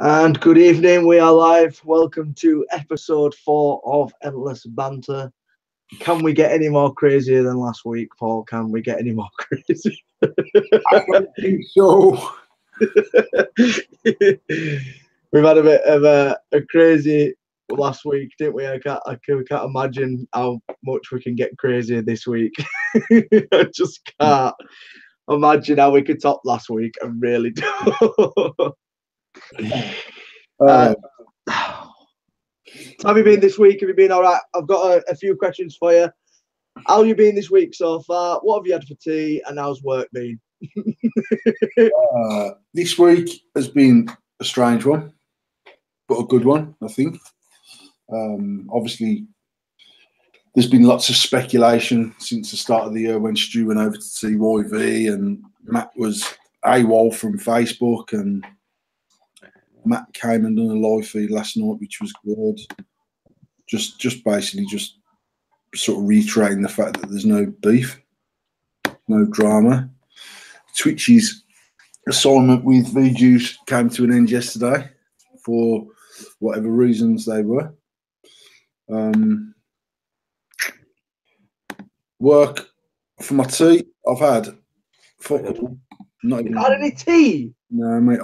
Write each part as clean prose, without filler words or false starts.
And good evening, we are live. Welcome to episode 4 of Endless Banter. Can we get any more crazier than last week, Paul? Can we get any more crazy? I don't think so. We've had a bit of a crazy last week, didn't we? We can't imagine how much we can get crazier this week. I just can't imagine how we could top last week. I really do. How have you been this week? Have you been all right? I've got a few questions for you. How have you been this week so far? What have you had for tea? And how's work been? This week has been a strange one, but a good one, I think. Obviously, there's been lots of speculation since the start of the year when Stu went over to see YV and Matt was AWOL from Facebook, and Matt came and done a live feed last night, which was good. Just basically just sort of reiterating the fact that there's no beef, no drama. Twitch's assignment with V-Juice came to an end yesterday for whatever reasons they were. Work for my tea, I've had not even had any tea? No, mate.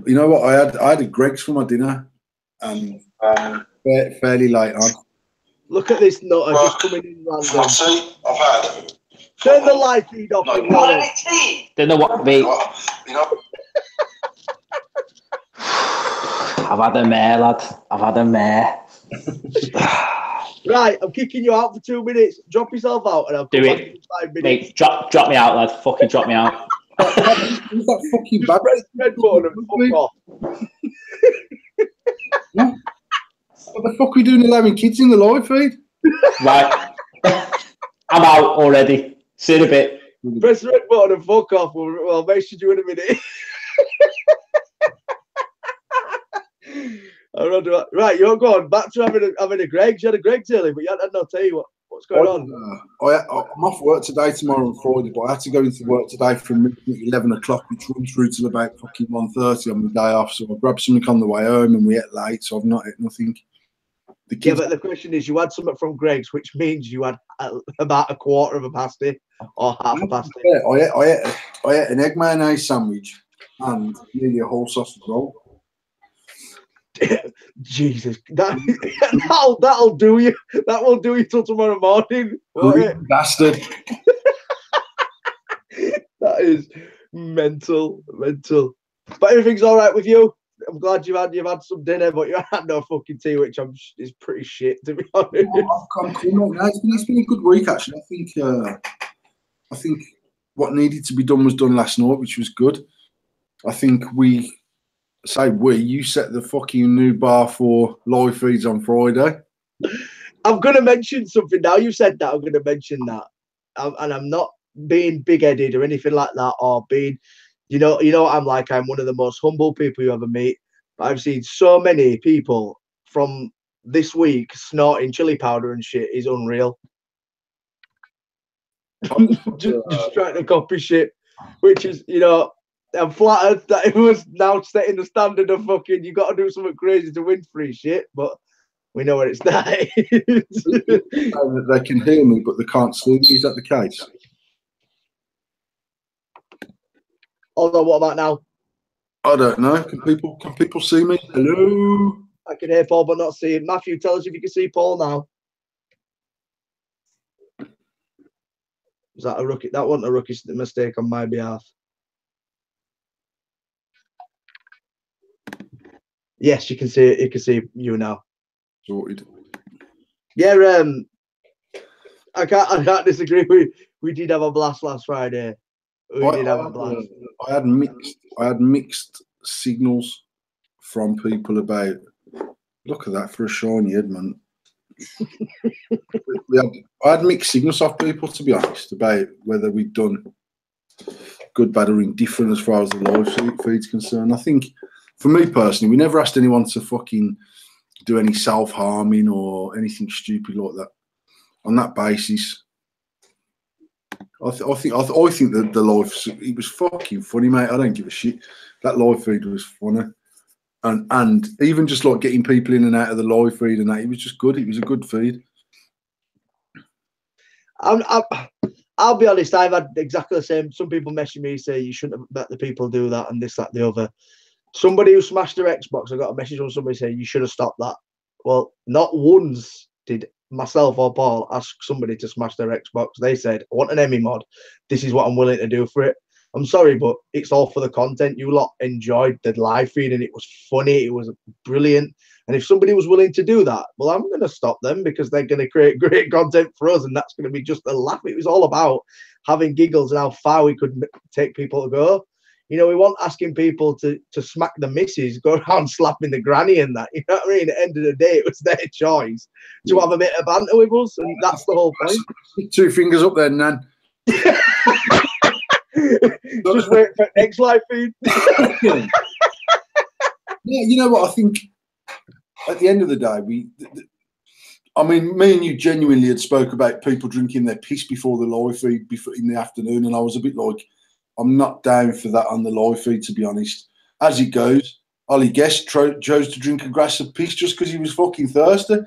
You know what? I had a Greg's for my dinner, and fairly late on. Look at this nutter just coming in random. For my tea, I've had. Turn the live feed off. Don't know what mate. You know. I've had a mare, lad. I've had a mare. Right, I'm kicking you out for 2 minutes. Drop yourself out and I'll come Do back it. in 5 minutes. Mate, drop me out, lad. Fucking drop me out. Who's that fucking bad? Red button and fuck off. What the fuck are we doing allowing kids in the live feed? Right. I'm out already. See you in a bit. Press the red button and fuck off. Well, I'll message you in a minute. Right, you're going back to having a Greg's. You had a Greg's early, but you hadn't had no tea. What's going on? I'm off work today, tomorrow and Friday, but I had to go into work today from 11 o'clock, which runs through till about fucking 1:30 on my day off. So I grabbed something on the way home and we ate late, so I've not ate nothing. Yeah, but the question is, you had something from Greg's, which means you had about a quarter of a pasty or half a pasty. Yeah, I ate an egg mayonnaise sandwich and nearly a whole sausage roll. Jesus, that'll do you. That will do you till tomorrow morning. Bastard. That is mental. But everything's all right with you. I'm glad you've had some dinner, but you had no fucking tea, which is pretty shit, to be honest. I'm cool, mate. It's been a good week actually. I think what needed to be done was done last night, which was good. I think you set the fucking new bar for live feeds on Friday. I'm going to mention something now. You said that. I'm going to mention that, and I'm not being big-headed or anything like that, or being, you know what I'm like. I'm one of the most humble people you ever meet. But I've seen so many people from this week snorting chili powder and shit is unreal. just trying to copy shit, which is, I'm flattered that it was now setting the standard of fucking, you got to do something crazy to win free shit, but we know where it's at. They can hear me, but they can't see me. Is that the case? Hold on, what about now? I don't know. Can people see me? Hello? I can hear Paul, but not see him. Matthew, tell us if you can see Paul now. Was that a rookie? That wasn't a rookie mistake on my behalf. Yes, you can see it. You can see you now. Sorted. Yeah, I can't disagree. We did have a blast last Friday. We did have a blast. I had mixed signals from people about. Look at that for a shiny head, man. I had mixed signals off people, to be honest, about whether we'd done good, bad, or indifferent as far as the live feed's concerned. I think, for me personally, we never asked anyone to fucking do any self-harming or anything stupid like that. On that basis, I think that the live, it was fucking funny, mate. I don't give a shit. That live feed was funny. and even just like getting people in and out of the live feed and that, it was just good. It was a good feed. I'll be honest, I've had exactly the same. Some people message me say you shouldn't have let the people do that and this, that, the other. Somebody who smashed their Xbox, I got a message from somebody saying you should have stopped that. Well, not once did myself or Paul ask somebody to smash their Xbox. They said, I want an Emmy mod. This is what I'm willing to do for it. I'm sorry, but it's all for the content. You lot enjoyed the live feed and it was funny. It was brilliant. And if somebody was willing to do that, well, I'm going to stop them because they're going to create great content for us. And that's going to be just a laugh. It was all about having giggles and how far we could take people to go. You know, we weren't asking people to smack the missus, go around slapping the granny and that. You know what I mean? At the end of the day, it was their choice to have a bit of banter with us. And that's the whole point. 2 fingers up there, Nan. Just wait for next live feed. Yeah, you know what? I think at the end of the day, I mean, me and you genuinely had spoke about people drinking their piss before the live feed in the afternoon, and I was a bit like, I'm not down for that on the live feed, to be honest. As it goes, Ollie Guest chose to drink a glass of piss just because he was fucking thirsty.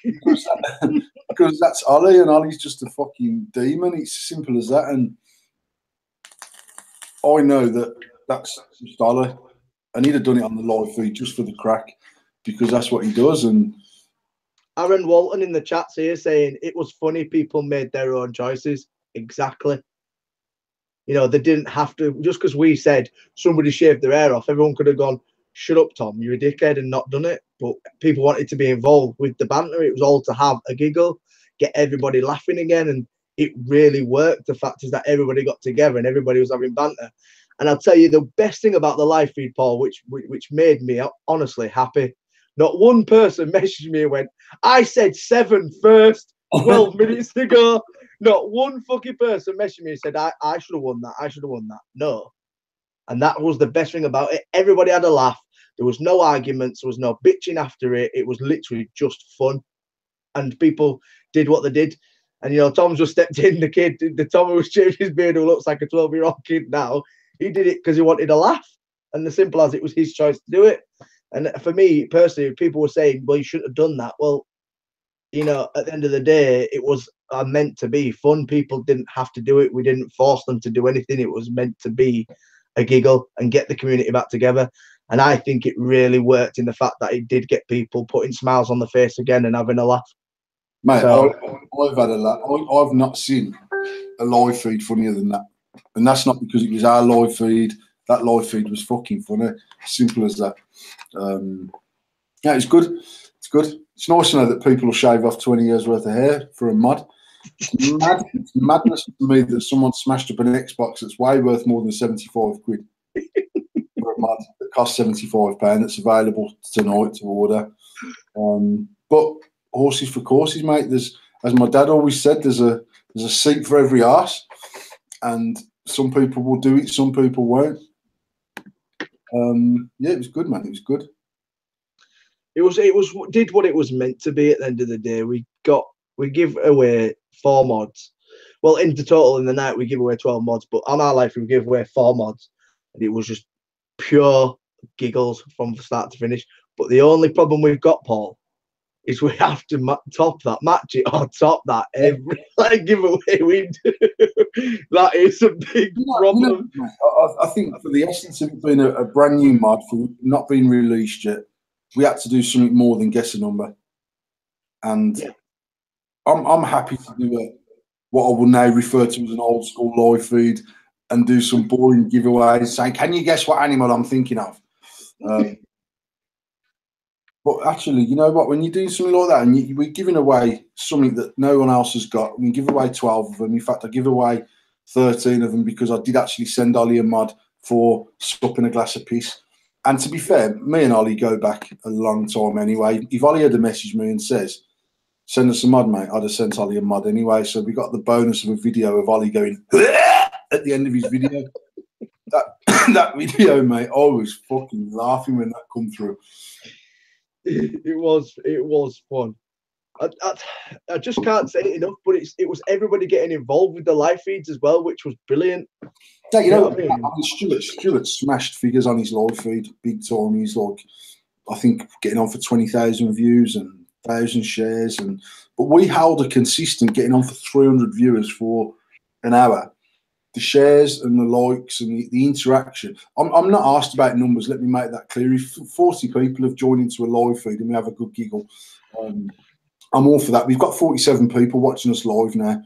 Because that's Ollie, and Ollie's just a fucking demon. It's simple as that. And I know that that's just Ollie. And he'd have done it on the live feed just for the crack, because that's what he does. And Aaron Walton in the chats here saying it was funny people made their own choices. Exactly. You know, they didn't have to, just because we said somebody shaved their hair off, everyone could have gone, shut up, Tom, you're a dickhead, and not done it. But people wanted to be involved with the banter. It was all to have a giggle, get everybody laughing again. And it really worked. The fact is that everybody got together and everybody was having banter. And I'll tell you the best thing about the live feed, Paul, which made me honestly happy. Not one person messaged me and went, I said 7 first, 12 minutes ago. Not one fucking person messaged me and said, I should have won that. I should have won that. No. And that was the best thing about it. Everybody had a laugh. There was no arguments. There was no bitching after it. It was literally just fun. And people did what they did. And, you know, Tom's just stepped in. The kid, the Tom who was shaving his beard, who looks like a 12-year-old kid now, he did it because he wanted a laugh. And the simple as it was his choice to do it. And for me, personally, people were saying, well, you shouldn't have done that. Well, you know, at the end of the day, it was meant to be fun. People didn't have to do it. We didn't force them to do anything. It was meant to be a giggle and get the community back together. And I think it really worked in the fact that it did get people putting smiles on the face again and having a laugh. Mate, so, I've had a laugh. I've not seen a live feed funnier than that. And that's not because it was our live feed. That live feed was fucking funny. Simple as that. Yeah, it's good. It's good. It's nice to know that people will shave off 20 years worth of hair for a mod. It's madness to me that someone smashed up an Xbox that's way worth more than 75 quid for a mod that costs £75 that's available tonight to order. But horses for courses, mate. There's, as my dad always said, there's a seat for every arse, and some people will do it, some people won't. Yeah, it was good, man. It was good. It did what it was meant to be. At the end of the day, we give away 4 mods. Well, in the total in the night we give away 12 mods, but on our life we give away 4 mods, and it was just pure giggles from start to finish. But the only problem we've got, Paul, is we have to match it or top that every giveaway we do. That is a big problem. You know, I think for the essence of it being a brand new mod, for not being released yet, we had to do something more than guess a number. And yeah. I'm happy to do what I will now refer to as an old school live feed and do some boring giveaways saying, can you guess what animal I'm thinking of? But actually, you know what? When you're doing something like that and we're giving away something that no one else has got, we give away 12 of them. In fact, I give away 13 of them because I did actually send Ollie a mod for stopping a glass of piss. And to be fair, me and Ollie go back a long time anyway. If Ollie had to message me and says, send us a mod, mate, I'd have sent Ollie a mod anyway. So we got the bonus of a video of Ollie going at the end of his video. That video, mate, I was fucking laughing when that come through. It was fun. I just can't say it enough, but it was everybody getting involved with the live feeds as well, which was brilliant. Yeah, you know what I mean? Stuart smashed figures on his live feed big time. He's like, I think getting on for 20,000 views and 1,000 shares, but we held a consistent getting on for 300 viewers for an hour. The shares and the likes and the interaction. I'm not asked about numbers. Let me make that clear. If 40 people have joined into a live feed and we have a good giggle, I'm all for that. We've got 47 people watching us live now.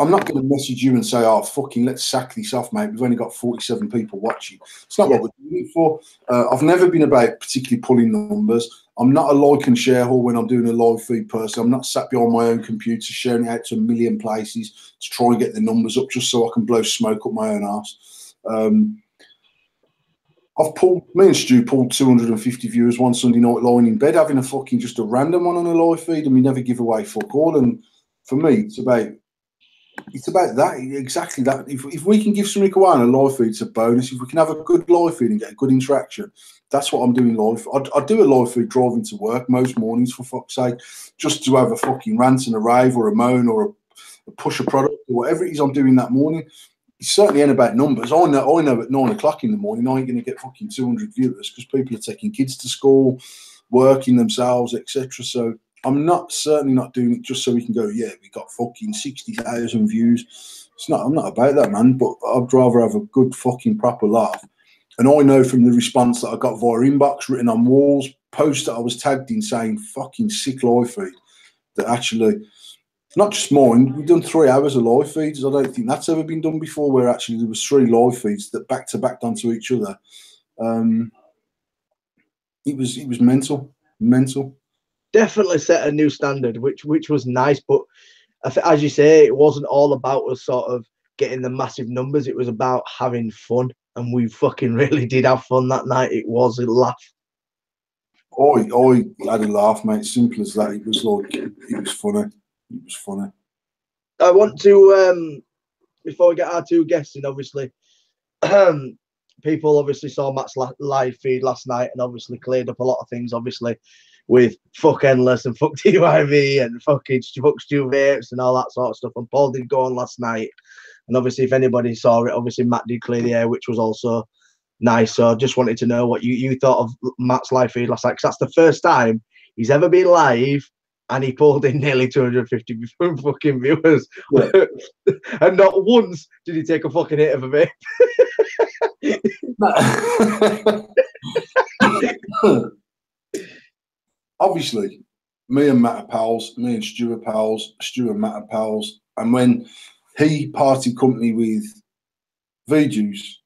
I'm not going to message you and say, "Oh, fucking, let's sack this off, mate. We've only got 47 people watching." It's not what we're doing it for. I've never been about particularly pulling numbers. I'm not a like and share whore when I'm doing a live feed person. I'm not sat behind my own computer sharing it out to a million places to try and get the numbers up just so I can blow smoke up my own arse. Me and Stu pulled 250 viewers one Sunday night lying in bed having just a random one on a live feed, and we never give away fuck all. And for me, it's about that, exactly that. If we can give something away on a live feed, it's a bonus. If we can have a good live feed and get a good interaction, that's what I'm doing live. I do a live feed driving to work most mornings, for fuck's sake, just to have a fucking rant and a rave or a moan or a push a product or whatever it is I'm doing that morning. It certainly ain't about numbers. I know at 9 o'clock in the morning I ain't going to get fucking 200 viewers because people are taking kids to school, working themselves, etc. So I'm certainly not doing it just so we can go, yeah, we got fucking 60,000 views. I'm not about that, man, but I'd rather have a good fucking proper laugh. And I know from the response that I got via inbox, written on walls, posts that I was tagged in saying fucking sick live feed, that actually, not just mine, we've done 3 hours of live feeds. I don't think that's ever been done before, where actually there was 3 live feeds that back to back onto each other. It was mental. Definitely set a new standard, which was nice. But as you say, it wasn't all about us sort of getting the massive numbers. It was about having fun, and we fucking really did have fun that night. It was a laugh. I had a laugh, mate. Simple as that. It was funny. It was funny. I want to before we get our 2 guests in, obviously, people obviously saw Matt's live feed last night and obviously cleared up a lot of things, obviously, with fuck endless and fuck TYV and fucking fuck Stu Vapes and all that sort of stuff. And Paul did go on last night, and obviously if anybody saw it, obviously Matt did clear the air, which was also nice. So I just wanted to know what you thought of Matt's live feed last night, because that's the first time he's ever been live and he pulled in nearly 250 fucking viewers. Yeah. And not once did he take a fucking hit of a vape. Obviously, me and Matt are pals, me and Stu are pals, Stu and Matt are pals. And when he parted company with V-Juice,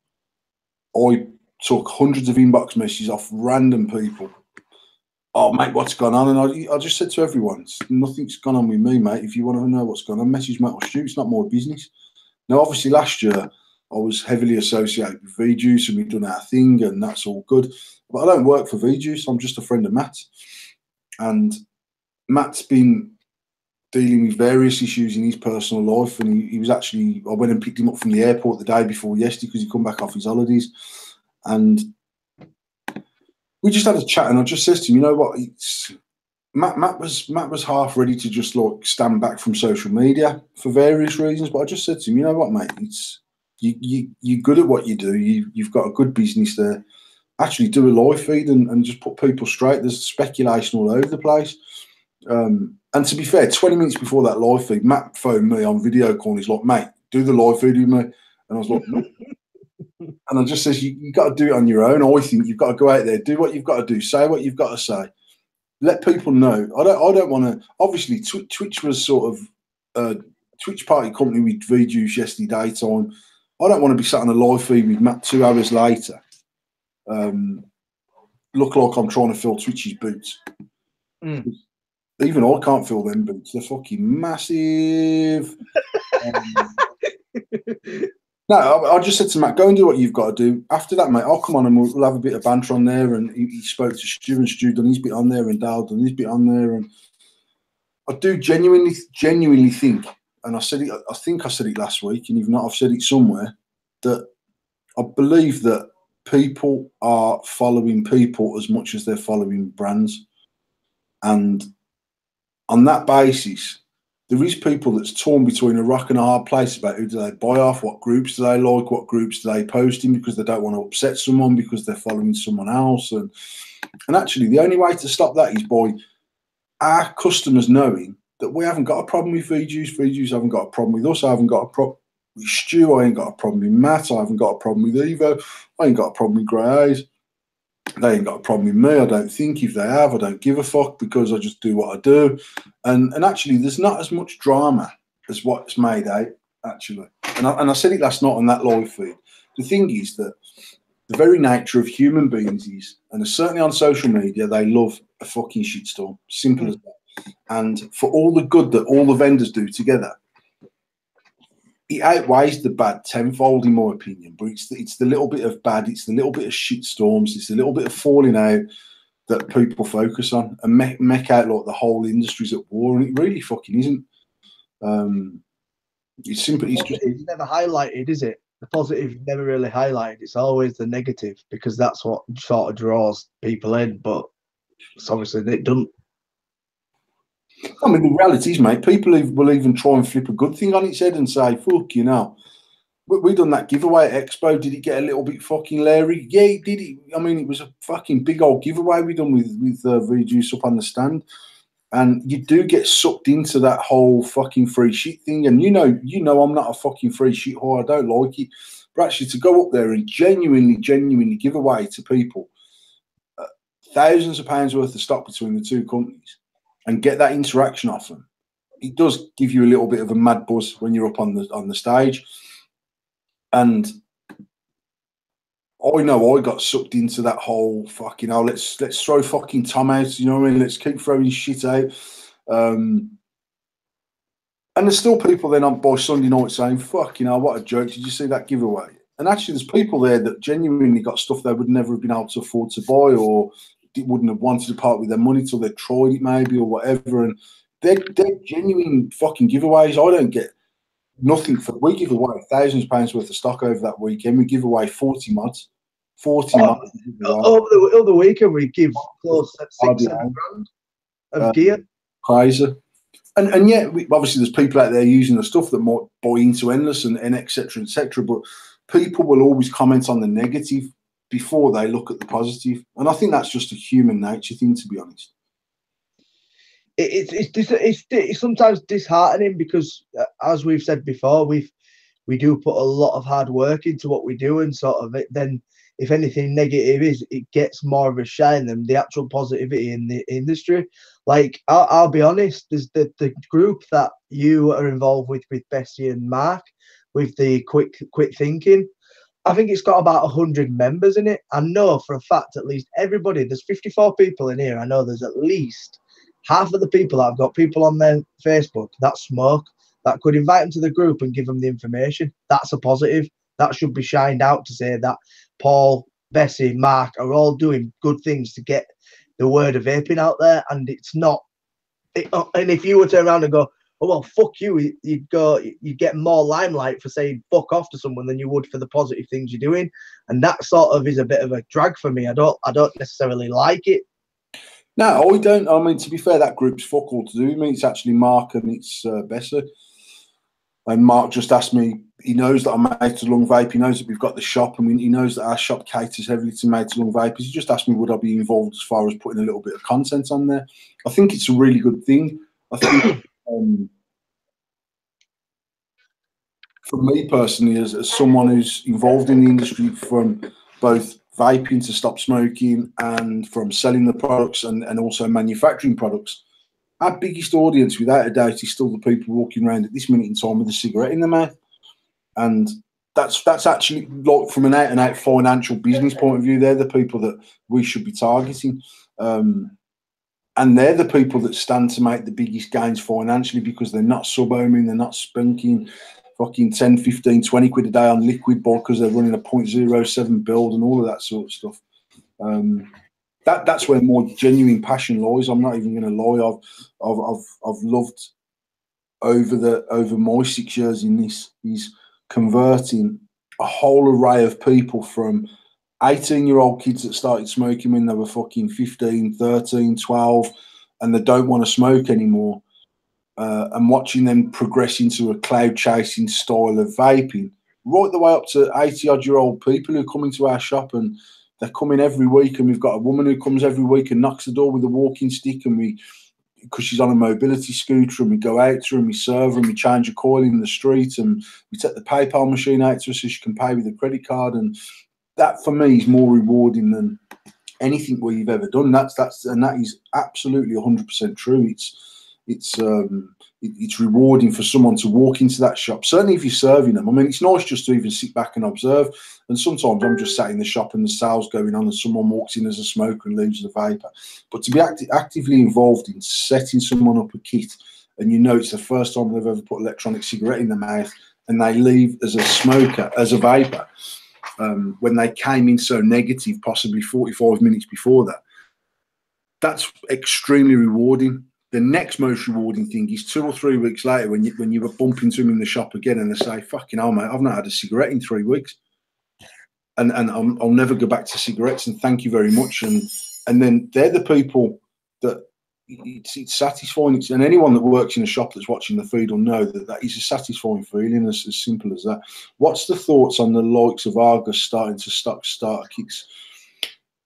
I took hundreds of inbox messages off random people. Oh, mate, what's gone on? And I just said to everyone, nothing's gone on with me, mate. If you want to know what's going on, message Matt or Stu. It's not my business. Now, obviously, last year, I was heavily associated with V-Juice and we've done our thing and that's all good. But I don't work for V-Juice. I'm just a friend of Matt's. And Matt's been dealing with various issues in his personal life. And he was actually, I went and picked him up from the airport the day before yesterday because he'd come back off his holidays. And we just had a chat and I just said to him, you know what, Matt was half ready to just like stand back from social media for various reasons. But I just said to him, you know what, mate, you're good at what you do. You've got a good business there. Actually do a live feed and just put people straight. There's speculation all over the place. And to be fair, 20 minutes before that live feed, Matt phoned me on video call and he's like, mate, do the live feed with me. And I was like, no. And I just says, you got to do it on your own. I think you've got to go out there, do what you've got to do, say what you've got to say. Let people know. I don't want to. Obviously, Twitch was sort of Twitch party company with V-Juice yesterday daytime. I don't want to be sat on a live feed with Matt 2 hours later. Look like I'm trying to fill Twitch's boots. Even I can't fill them boots. They're fucking massive. No, I just said to Matt, go and do what you've got to do. After that, mate, I'll come on and we'll have a bit of banter on there. And he spoke to Stu and Stu done his bit on there and Dal done his bit on there. And I do genuinely think, and I said it, I think I said it last week, and if not, I've said it somewhere, that I believe that people are following people as much as they're following brands. And on that basis, there is people that's torn between a rock and a hard place about who do they buy off, what groups do they like, what groups do they post in because they don't want to upset someone because they're following someone else. And actually, the only way to stop that is by our customers knowing that we haven't got a problem with VGs. VGs haven't got a problem with us. I haven't got a problem with Stu. I ain't got a problem with Matt. I haven't got a problem with Evo. I ain't got a problem with Grey Eyes. They ain't got a problem with me. I don't think. If they have, I don't give a fuck because I just do what I do. And actually, there's not as much drama as what's made out, actually. And I said it last night on that live feed. The thing is that the very nature of human beings is, and certainly on social media, they love a fucking shitstorm. Simple as that. And for all the good that all the vendors do together, it outweighs the bad tenfold, in my opinion. But it's the little bit of bad, it's the little bit of shitstorms, it's the little bit of falling out that people focus on and make out like the whole industry's at war, and it really fucking isn't. It's simply it's never highlighted, is it? The positive never really highlighted. It's always the negative because that's what sort of draws people in. But it's obviously they don't. I mean, the reality is, mate, people will even try and flip a good thing on its head and say, fuck, you know, we done that giveaway at Expo. Did it get a little bit fucking leery? Yeah, it did. I mean, it was a fucking big old giveaway we done with Reduce up on the stand. And you do get sucked into that whole fucking free shit thing. And you know, I'm not a fucking free shit whore. I don't like it. But actually, to go up there and genuinely give away to people thousands of pounds worth of stock between the two companies and get that interaction off them, it does give you a little bit of a mad buzz when you're up on the stage. And I know I got sucked into that whole fucking, oh, let's throw fucking Tom out, you know what I mean? Let's keep throwing shit out. And there's still people then on by Sunday night saying, fuck, you know, what a joke. Did you see that giveaway? And actually, there's people there that genuinely got stuff they would never have been able to afford to buy or wouldn't have wanted to part with their money till they tried it maybe or whatever. And they're genuine fucking giveaways. I don't get nothing for. We give away thousands of pounds worth of stock over that weekend. We give away 40 mods. 40 mods. Over the weekend, we give close to 6-7 grand of gear. Crazy. And yeah, obviously there's people out there using the stuff that might buy into endless and et cetera, but people will always comment on the negative before they look at the positive. And I think that's just a human nature thing, to be honest. It's sometimes disheartening because, as we've said before, we do put a lot of hard work into what we do, and sort of it. Then, if anything negative is, it gets more of a shine than the actual positivity in the industry. Like I'll be honest, there's the group that you are involved with Bessie and Mark, with the quick thinking. I think it's got about 100 members in it. I know for a fact at least everybody. There's 54 people in here. I know there's at least half of the people that have got people on their Facebook that smoke, that could invite them to the group and give them the information. That's a positive. That should be shined out to say that Paul, Bessie, Mark are all doing good things to get the word of vaping out there. And it's not. And if you were to turn around and go, oh, well, fuck you, you'd get more limelight for saying fuck off to someone than you would for the positive things you're doing. And that sort of is a bit of a drag for me. I don't necessarily like it. No, I don't. I mean, to be fair, that group's fuck all to do with me. It's actually Mark and it's Besser. And Mark just asked me, he knows that I'm made to long vape. He knows that we've got the shop. I mean, he knows that our shop caters heavily to made to long vapers. He just asked me, would I be involved as far as putting a little bit of content on there? I think it's a really good thing. I think for me personally, as someone who's involved in the industry from both vaping to stop smoking and from selling the products and also manufacturing products, our biggest audience, without a doubt, is still the people walking around at this minute in time with a cigarette in their mouth. And that's actually, like, from an out-and-out financial business point of view, they're the people that we should be targeting. And they're the people that stand to make the biggest gains financially because they're not sub-homing, they're not spunking fucking 10, 15, 20 quid a day on liquid bulk because they're running a 0.07 build and all of that sort of stuff. That's where more genuine passion lies. I'm not even going to lie. I've loved over my 6 years in this is converting a whole array of people from 18-year-old kids that started smoking when they were fucking 15, 13, 12, and they don't want to smoke anymore. and watching them progress into a cloud chasing style of vaping, right the way up to 80-odd-year-old people who come into our shop, and they're coming every week, and we've got a woman who comes every week and knocks the door with a walking stick, and because she's on a mobility scooter, and we go out to her and we serve her and we change a coil in the street, and we take the PayPal machine out to her so she can pay with a credit card. And that for me is more rewarding than anything we've ever done. That is absolutely 100% true. It's rewarding for someone to walk into that shop, certainly if you're serving them. I mean, it's nice just to even sit back and observe. And sometimes I'm just sat in the shop and the sales going on and someone walks in as a smoker and leaves as a vapor. But to be actively involved in setting someone up a kit, and you know it's the first time they've ever put electronic cigarette in their mouth, and they leave as a smoker, as a vapor, when they came in so negative, possibly 45 minutes before that, that's extremely rewarding. The next most rewarding thing is 2 or 3 weeks later when you were bumping into them in the shop again and they say, fucking hell, mate, I've not had a cigarette in 3 weeks. And I'll never go back to cigarettes, and thank you very much. And then they're the people that it's satisfying. And anyone that works in a shop that's watching the feed will know that is a satisfying feeling, as simple as that. What's the thoughts on the likes of Argus starting to stock starter kits?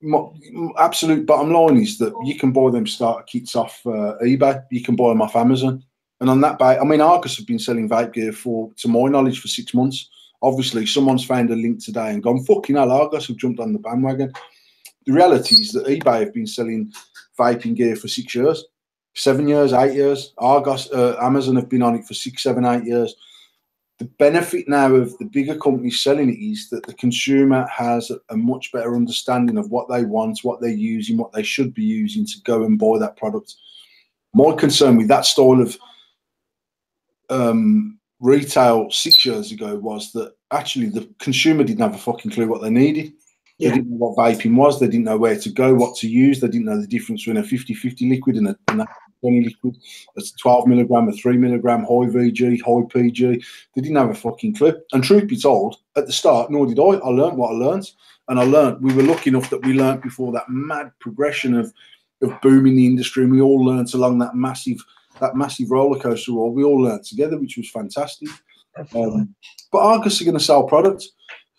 My absolute bottom line is that you can buy them starter kits off eBay. You can buy them off Amazon. And on that I mean, Argus have been selling vape gear to my knowledge, for 6 months. Obviously, someone's found a link today and gone, fucking hell, Argus have jumped on the bandwagon. The reality is that eBay have been selling vaping gear for 6 years, 7 years, 8 years. Argus, Amazon have been on it for 6, 7, 8 years. The benefit now of the bigger companies selling it is that the consumer has a much better understanding of what they want, what they're using, what they should be using to go and buy that product. My concern with that style of retail 6 years ago was that actually the consumer didn't have a fucking clue what they needed. They didn't know what vaping was. They didn't know where to go, what to use. They didn't know the difference between a 50-50 liquid and a 20 liquid, a 12 milligram, a 3 milligram, high VG, high PG. They didn't have a fucking clue. And truth be told, at the start, nor did I. I learned what I learned. And we were lucky enough that we learned before that mad progression of booming the industry. And we all learned along that massive roller coaster ride. We all learned together, which was fantastic. But Argus are going to sell products.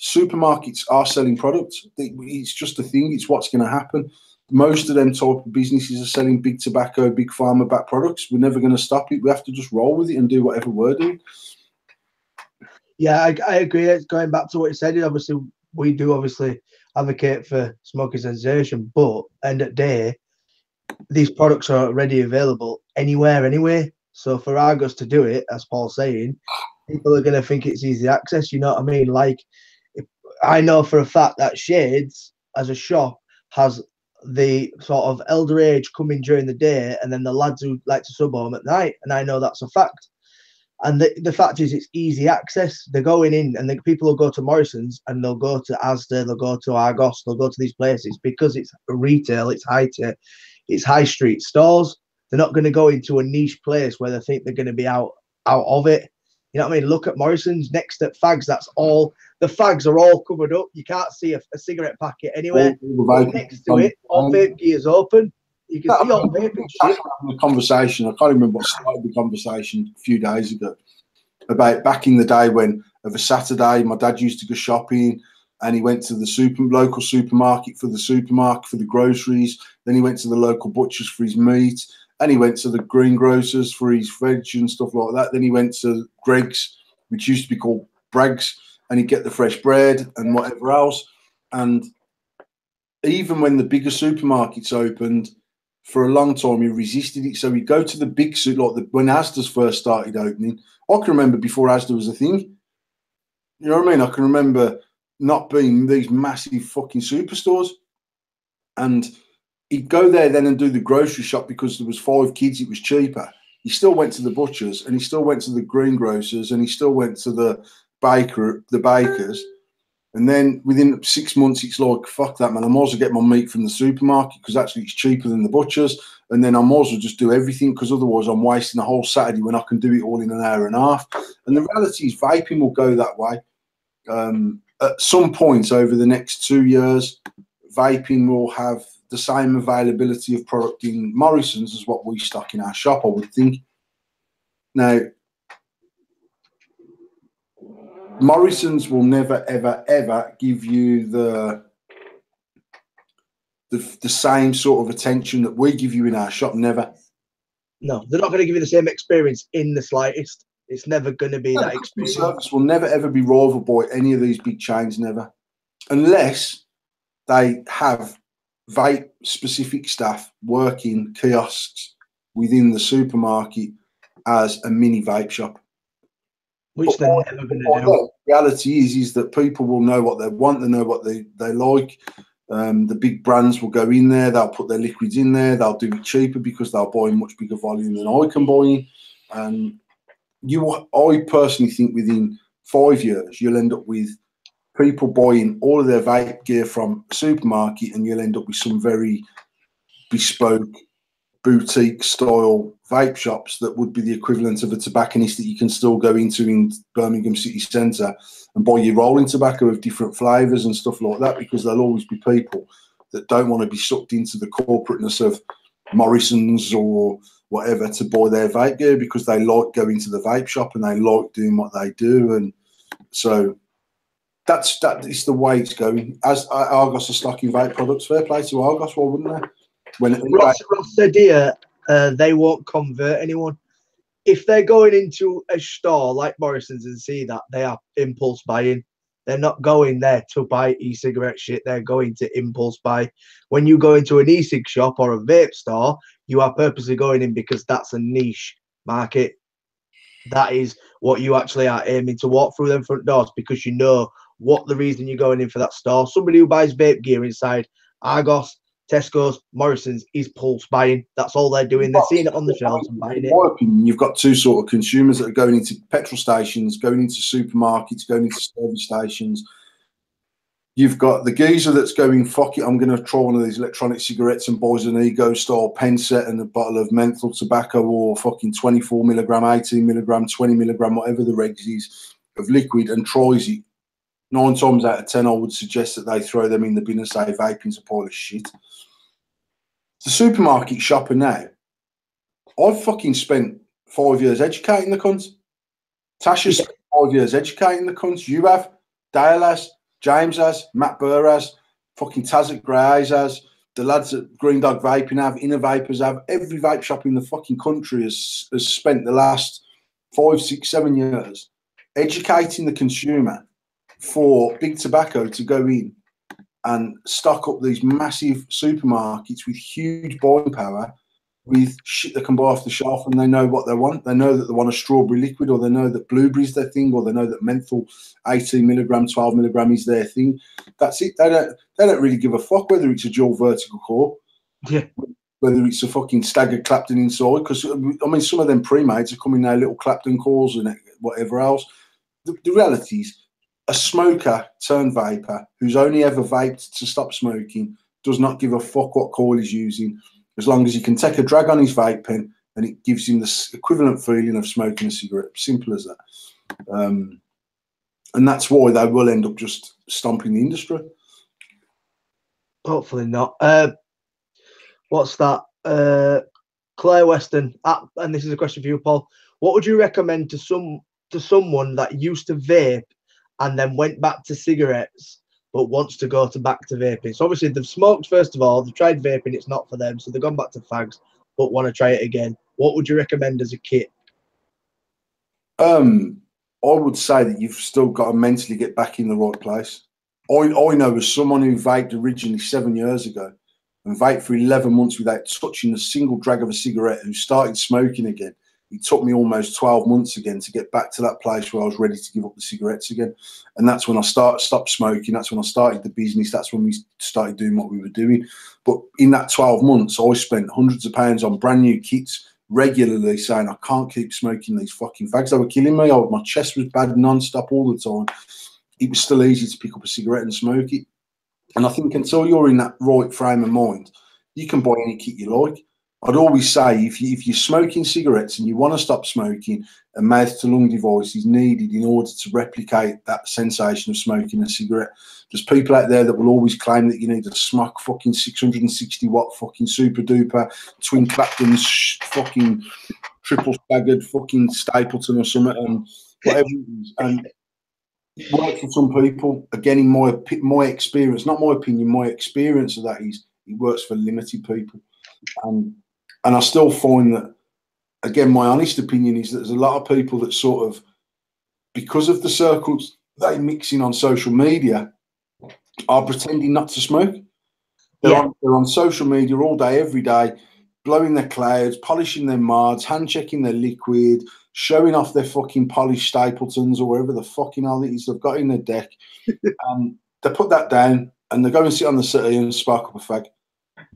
Supermarkets are selling products. It's just a thing. It's what's going to happen. Most of them type of businesses are selling big tobacco, big pharma back products. We're never going to stop it. We have to just roll with it and do whatever we're doing. Yeah, I agree. It's going back to what you said. Obviously, we do advocate for smoking cessation, but end of the day, these products are already available anywhere, anyway. So for Argos to do it, as Paul's saying, people are going to think it's easy access. You know what I mean? Like, I know for a fact that Shades, as a shop, has the sort of elder age coming during the day, and then the lads who like to sub home at night. And I know that's a fact. And the fact is, it's easy access. They're going in, and the people will go to Morrison's, and they'll go to Asda, they'll go to Argos, they'll go to these places because it's retail, it's high street stores. They're not going to go into a niche place where they think they're going to be out of it. You know what I mean? Look at Morrison's next to fags. That's all. The fags are all covered up. You can't see a cigarette packet anywhere. Next to it, all vape gear is open. You can see all vaping shit. The conversation, I can't remember what started the conversation a few days ago about back in the day when, of a Saturday, my dad used to go shopping, and he went to the local supermarket for the groceries. Then he went to the local butcher's for his meat. And he went to the greengrocers for his veg and stuff like that. Then he went to Greg's, which used to be called Bragg's, and he'd get the fresh bread and whatever else. And even when the bigger supermarkets opened, for a long time he resisted it. So he'd go to the big when Asda's first started opening. I can remember before Asda was a thing. You know what I mean? I can remember not being these massive fucking superstores. And he'd go there then and do the grocery shop because there was 5 kids, it was cheaper. He still went to the butchers, and he still went to the greengrocers, and he still went to the bakers. And then within 6 months, it's like, fuck that, man. I might as well get my meat from the supermarket because actually it's cheaper than the butchers. And then I might as well just do everything because otherwise I'm wasting a whole Saturday when I can do it all in an hour and a half. And the reality is vaping will go that way. At some point over the next 2 years, vaping will have the same availability of product in Morrison's as what we stock in our shop, I would think. Now, Morrison's will never, ever, ever give you the same sort of attention that we give you in our shop. Never. No, they're not going to give you the same experience in the slightest. It's never going to be No, that the customer experience. service will never, ever be rivaled by any of these big chains, never. Unless they have vape-specific staff working kiosks within the supermarket as a mini vape shop. Which they're never going to do. The reality is that people will know what they want, they know what they like. The big brands will go in there, they'll put their liquids in there, they'll do it cheaper because they'll buy in much bigger volume than I can buy in. And I personally think within 5 years, you'll end up with people buying all of their vape gear from a supermarket, and you'll end up with some very bespoke boutique style vape shops that would be the equivalent of a tobacconist that you can still go into in Birmingham city centre and buy your rolling tobacco of different flavours and stuff like that, because there'll always be people that don't want to be sucked into the corporateness of Morrison's or whatever to buy their vape gear, because they like going to the vape shop and they like doing what they do. And so that is the way it's going. As Argos are stocking vape products, fair play to Argos, why wouldn't they? When Ross said here, they won't convert anyone. If they're going into a store like Morrison's and see that, they are impulse buying. They're not going there to buy e-cigarette shit. They're going to impulse buy. When you go into an e-cig shop or a vape store, you are purposely going in because that's a niche market. That is what you actually are aiming to walk through them front doors, because you know what the reason you're going in for that store. Somebody who buys vape gear inside Argos, Tesco's, Morrison's is pulse buying. That's all they're doing. They're seeing it on the shelves and buying it. In my opinion, you've got two sort of consumers that are going into petrol stations, going into supermarkets, going into service stations. You've got the geezer that's going, fuck it, I'm going to try one of these electronic cigarettes and buys an Ego style pen set and a bottle of menthol tobacco or fucking 24 milligram, 18 milligram, 20 milligram, whatever the regs is of liquid, and tries it. 9 times out of 10, I would suggest that they throw them in the bin and say vaping's a pile of shit. The supermarket shopper now, I've fucking spent 5 years educating the cunts. Tasha's spent 5 years educating the cunts. You have, Dale has, James has, Matt Burr has, fucking Taz at Grey's has, the lads at Green Dog Vaping have, Inner Vapors have. Every vape shop in the fucking country has spent the last 5, 6, 7 years educating the consumer for big tobacco to go in and stock up these massive supermarkets with huge buying power, with shit they can buy off the shelf, and they know what they want. They know that they want a strawberry liquid, or they know that blueberry's their thing, or they know that menthol 18 milligram, 12 milligram is their thing. That's it. They don't really give a fuck whether it's a dual vertical core, whether it's a fucking staggered Clapton inside. Because I mean, some of them pre-mades are coming now, little Clapton cores and whatever else. The reality is, a smoker turned vapor who's only ever vaped to stop smoking does not give a fuck what coil he's using, as long as he can take a drag on his vape pen and it gives him the equivalent feeling of smoking a cigarette. Simple as that. And that's why they will end up just stomping the industry. Hopefully not. What's that? Claire Weston, and this is a question for you, Paul. What would you recommend to someone that used to vape and then went back to cigarettes but wants to go back to vaping? So obviously they've smoked first of all, they've tried vaping, it's not for them, so they've gone back to fags but want to try it again. What would you recommend as a kit? I would say that you've still got to mentally get back in the right place. I know as someone who vaped originally 7 years ago and vaped for 11 months without touching a single drag of a cigarette, who started smoking again. It took me almost 12 months again to get back to that place where I was ready to give up the cigarettes again. And that's when I stopped smoking. That's when I started the business. That's when we started doing what we were doing. But in that 12 months, I spent hundreds of pounds on brand new kits regularly, saying I can't keep smoking these fucking fags. They were killing me. My chest was bad non-stop all the time. It was still easy to pick up a cigarette and smoke it. And I think until you're in that right frame of mind, you can buy any kit you like. I'd always say if you're smoking cigarettes and you want to stop smoking, a mouth-to-lung device is needed in order to replicate that sensation of smoking a cigarette. There's people out there that will always claim that you need to smoke fucking 660 watt fucking super duper twin Clapton's fucking triple staggered fucking Stapleton or something and whatever it is. And it works for some people. Again, in my experience, not my opinion, my experience of that is it works for limited people. And I still find that, again, my honest opinion is that there's a lot of people that sort of, because of the circles they mix in on social media, are pretending not to smoke. They're on social media all day, every day, blowing their clouds, polishing their mards, hand checking their liquid, showing off their fucking polished Stapletons or wherever the fucking hell it is they've got in their deck. They put that down and they go and sit on the settee and spark up a fag.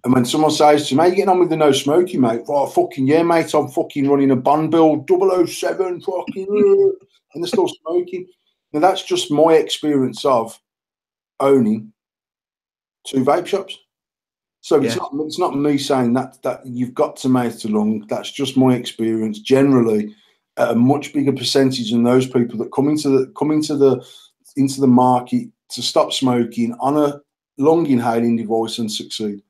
And when someone says to me, "How you getting on with the no smoking, mate?" "Oh, fucking yeah, mate, I'm fucking running a bun build, 007, fucking," and they're still smoking. Now, that's just my experience of owning 2 vape shops. So it's not me saying that you've got to mouth to lung. That's just my experience. Generally, at a much bigger percentage than those people that come into the market to stop smoking on a lung inhaling device and succeed.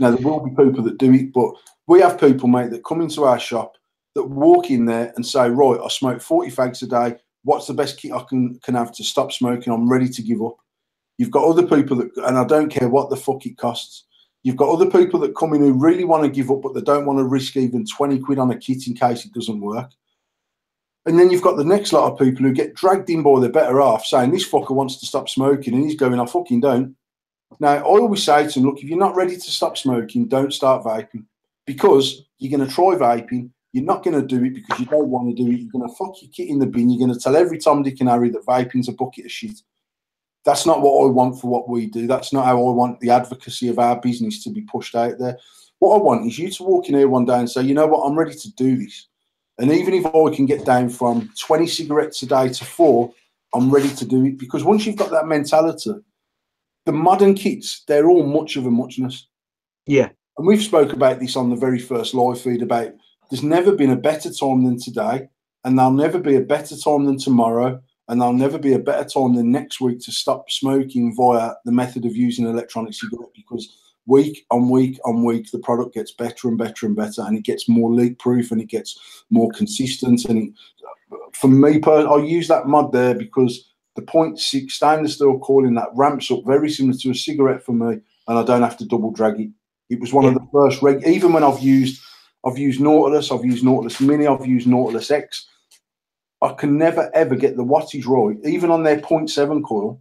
Now, there will be people that do it, but we have people, mate, that come into our shop that walk in there and say, "Right, I smoke 40 fags a day. What's the best kit I can have to stop smoking? I'm ready to give up." You've got other people that, and I don't care what the fuck it costs. You've got other people that come in who really want to give up, but they don't want to risk even 20 quid on a kit in case it doesn't work. And then you've got the next lot of people who get dragged in by their better half saying, "This fucker wants to stop smoking," and he's going, "I fucking don't." Now, I always say to them, look, if you're not ready to stop smoking, don't start vaping, because you're going to try vaping. You're not going to do it because you don't want to do it. You're going to fuck your kit in the bin. You're going to tell every Tom, Dick and Harry that vaping's a bucket of shit. That's not what I want for what we do. That's not how I want the advocacy of our business to be pushed out there. What I want is you to walk in here one day and say, "You know what, I'm ready to do this. And even if I can get down from 20 cigarettes a day to 4, I'm ready to do it." Because once you've got that mentality, the modern kits, they're all much of a muchness. Yeah. And we've spoke about this on the very first live feed about there's never been a better time than today, and there'll never be a better time than tomorrow, and there'll never be a better time than next week to stop smoking via the method of using electronic cigarette, because week on week on week, the product gets better and better and better, and it gets more leak proof and it gets more consistent. And for me, I use that mod there because the 0.6 stainless steel coil in that ramps up very similar to a cigarette for me, and I don't have to double drag it. It was one of the first even when I've used Nautilus, I've used Nautilus Mini, I've used Nautilus X. I can never ever get the wattage right, even on their 0.7 coil,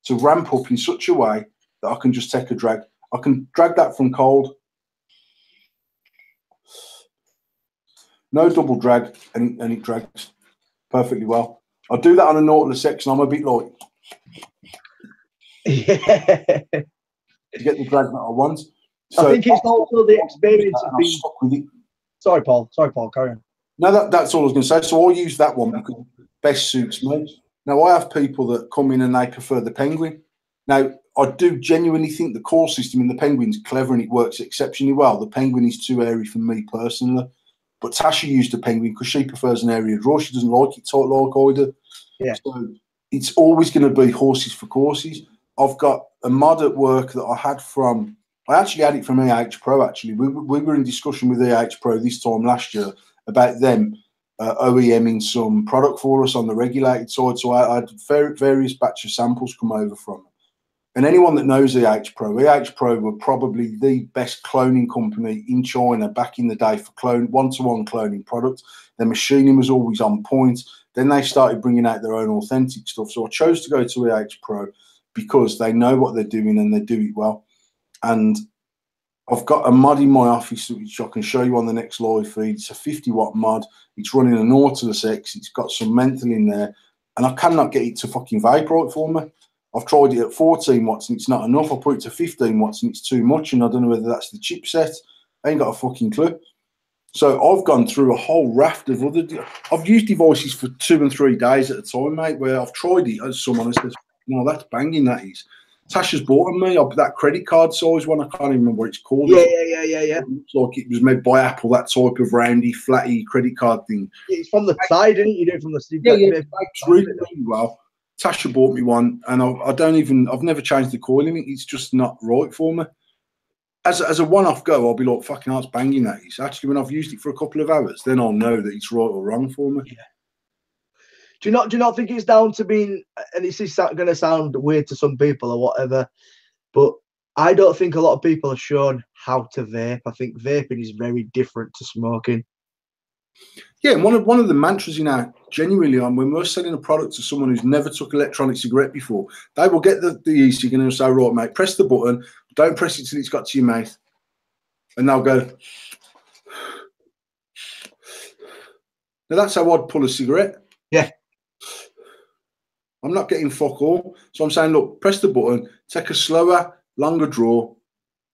to ramp up in such a way that I can just take a drag. I can drag that from cold, no double drag, and it drags perfectly well. I do that on a Nautilus X, and I'm a bit like, to get the drag that I want. So I think it's also the experience of being stuck with it. Sorry, Paul, carry on. No, that's all I was going to say. So I'll use that one because it best suits me. Now, I have people that come in and they prefer the Penguin. Now, I do genuinely think the core system in the Penguin's clever and it works exceptionally well. The Penguin is too airy for me personally. But Tasha used the Penguin because she prefers an area draw. She doesn't like it tight like I do. Yeah. So it's always going to be horses for courses. I've got a mod at work that I actually had it from EH Pro, actually. We were in discussion with EH Pro this time last year about them OEMing some product for us on the regulated side. So I had various batch of samples come over from them. And anyone that knows EH Pro were probably the best cloning company in China back in the day for one-to-one cloning product. Their machining was always on point. Then they started bringing out their own authentic stuff. So I chose to go to EH Pro because they know what they're doing and they do it well. And I've got a mod in my office which I can show you on the next live feed. It's a 50-watt mod. It's running a Nautilus X. It's got some menthol in there. And I cannot get it to fucking vape right for me. I've tried it at 14 watts and it's not enough. I put it to 15 watts and it's too much. And I don't know whether that's the chipset. I ain't got a fucking clue. So I've gone through a whole raft of I've used devices for 2 and 3 days at a time, mate, where I've tried it as someone has said, "No, that's banging, that is." Tasha's bought on me. That credit card size one. I can't even remember what it's called. Yeah. It looks like it was made by Apple. That type of roundy, flatty credit card thing. It's from the side, isn't it? You do it from the side. Yeah. It's really well. Tasha bought me one, and I've never changed the coil in it. It's just not right for me. As a one-off go, I'll be like, fucking hell, it's banging that is. Actually, when I've used it for a couple of hours, then I'll know that it's right or wrong for me. Yeah. Do you not think it's down to being, and this is going to sound weird to some people or whatever, but I don't think a lot of people are shown how to vape. I think vaping is very different to smoking. Yeah, and one of the mantras in our genuinely when we're selling a product to someone who's never took electronic cigarette before, they will get the e-cig and they'll say, right, mate, press the button, don't press it till it's got to your mouth. And they'll go. Now that's how I'd pull a cigarette. Yeah. I'm not getting fuck all. So I'm saying, look, press the button, take a slower, longer draw,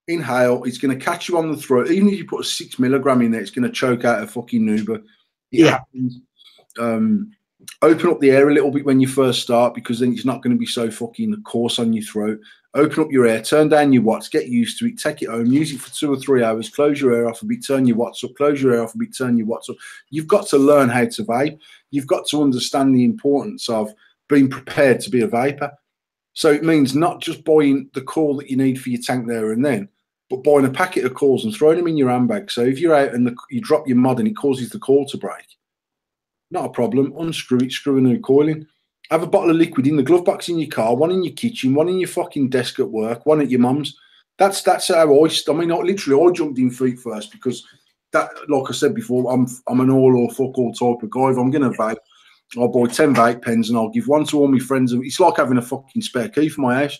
inhale, it's going to catch you on the throat. Even if you put a 6 milligram in there, it's going to choke out a fucking Nuba. It happens. Open up the air a little bit when you first start, because then it's not going to be so fucking coarse on your throat. Open up your air, turn down your watts, get used to it, take it home, use it for 2 or 3 hours, close your air off a bit, turn your watts up, close your air off a bit, turn your watts up. You've got to learn how to vape. You've got to understand the importance of being prepared to be a vapor. So it means not just buying the coil that you need for your tank there and then, but buying a packet of coils and throwing them in your handbag. So if you're out and you drop your mod and it causes the coil to break, not a problem. Unscrew it, screw a new coil in. Have a bottle of liquid in the glove box in your car, one in your kitchen, one in your fucking desk at work, one at your mum's. That's how I mean, literally, I jumped in feet first because that, like I said before, I'm an all or fuck all type of guy. If I'm going to vape, I'll buy 10 vape pens and I'll give one to all my friends. It's like having a fucking spare key for my house.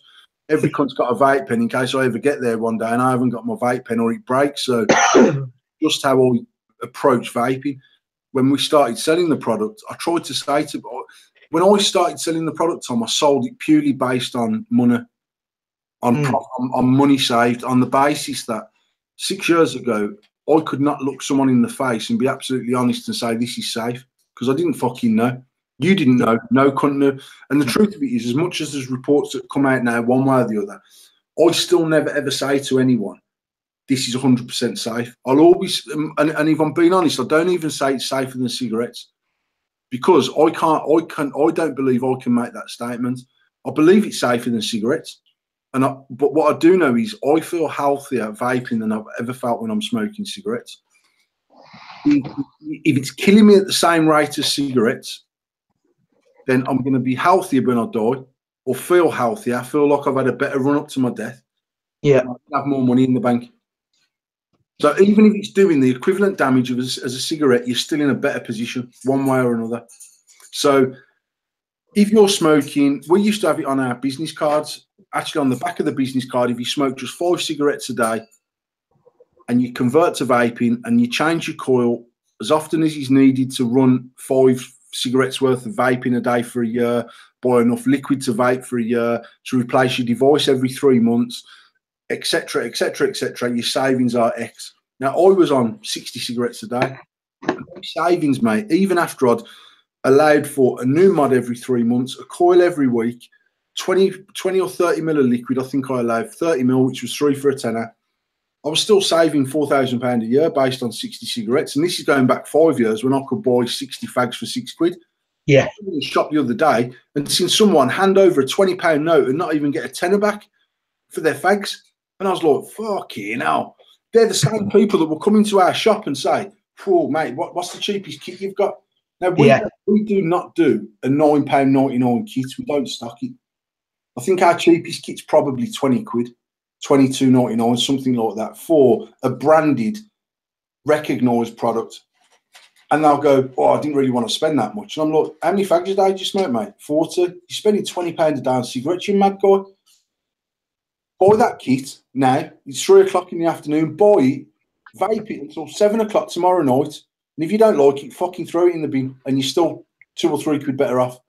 Every cunt's got a vape pen in case I ever get there one day and I haven't got my vape pen or it breaks. So just how I approach vaping. When we started selling the product, I tried to say when I started selling the product, Tom, I sold it purely based on money, on money saved, on the basis that 6 years ago, I could not look someone in the face and be absolutely honest and say, this is safe, because I didn't fucking know. You didn't know. No cunt knew. And the truth of it is, as much as there's reports that come out now, one way or the other, I still never ever say to anyone, this is 100% safe. I'll always, and if I'm being honest, I don't even say it's safer than cigarettes, because I don't believe I can make that statement. I believe it's safer than cigarettes. But what I do know is I feel healthier vaping than I've ever felt when I'm smoking cigarettes. If it's killing me at the same rate as cigarettes, then I'm going to be healthier when I die, or feel healthier. I feel like I've had a better run up to my death. Yeah. I have more money in the bank. So even if it's doing the equivalent damage as a cigarette, you're still in a better position one way or another. So if you're smoking, we used to have it on our business cards. Actually, on the back of the business card, if you smoke just 5 cigarettes a day and you convert to vaping and you change your coil as often as is needed to run 5 cigarettes worth of vaping a day for a year, buy enough liquid to vape for a year, to replace your device every 3 months, etc., etc., etc., your savings are X. Now, I was on 60 cigarettes a day. Savings, mate, even after I'd allowed for a new mod every 3 months, a coil every week, 20 or 30 mil of liquid, I think I allowed 30 mil, which was 3 for a tenner. I was still saving £4,000 a year based on 60 cigarettes. And this is going back 5 years when I could buy 60 fags for £6. Yeah. I was in the shop the other day and seen someone hand over a £20 note and not even get a tenner back for their fags. And I was like, fucking hell. They're the same people that will come into our shop and say, "Whoa, mate, what's the cheapest kit you've got?" Now, we do not do a £9.99 kit. We don't stock it. I think our cheapest kit's probably 20 quid, 22.99, something like that, for a branded, recognised product. And they'll go, "Oh, I didn't really want to spend that much." And I'm like, "How many fags a day do you smoke, mate? 40? You're spending £20 a day on cigarettes, you mad guy? Buy that kit now. It's 3 o'clock in the afternoon. Buy it, vape it until 7 o'clock tomorrow night. And if you don't like it, fucking throw it in the bin, and you're still 2 or 3 quid better off."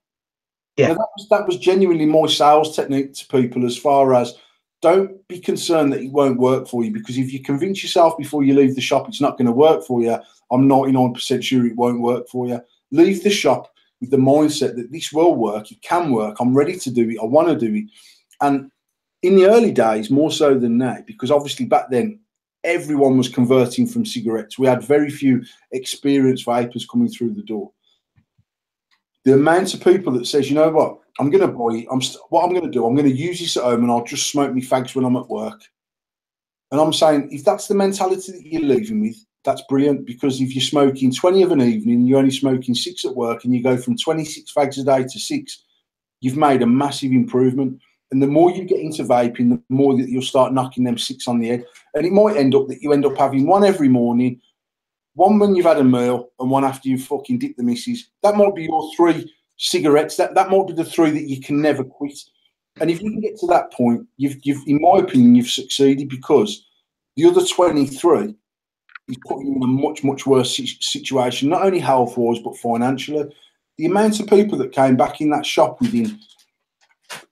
Yeah. Now, that was genuinely my sales technique to people, as far as, don't be concerned that it won't work for you, because if you convince yourself before you leave the shop it's not going to work for you, I'm 99% sure it won't work for you. Leave the shop with the mindset that this will work, it can work, I'm ready to do it, I want to do it. And in the early days, more so than now, because obviously back then, everyone was converting from cigarettes. We had very few experienced vapors coming through the door. The amount of people that says, you know what, I'm going to buy it. What I'm going to do, I'm going to use this at home and I'll just smoke me fags when I'm at work. And I'm saying, if that's the mentality that you're leaving with, that's brilliant, because if you're smoking 20 of an evening, you're only smoking 6 at work, and you go from 26 fags a day to 6, you've made a massive improvement. And the more you get into vaping, the more that you'll start knocking them 6 on the head. And it might end up that you end up having one every morning, one when you've had a meal, and one after you've fucking dipped the missus. That might be your 3 cigarettes. That might be the 3 that you can never quit. And if you can get to that point, you've in my opinion, you've succeeded, because the other 23 is putting you in a much, much worse situation, not only health-wise, but financially. The amount of people that came back in that shop within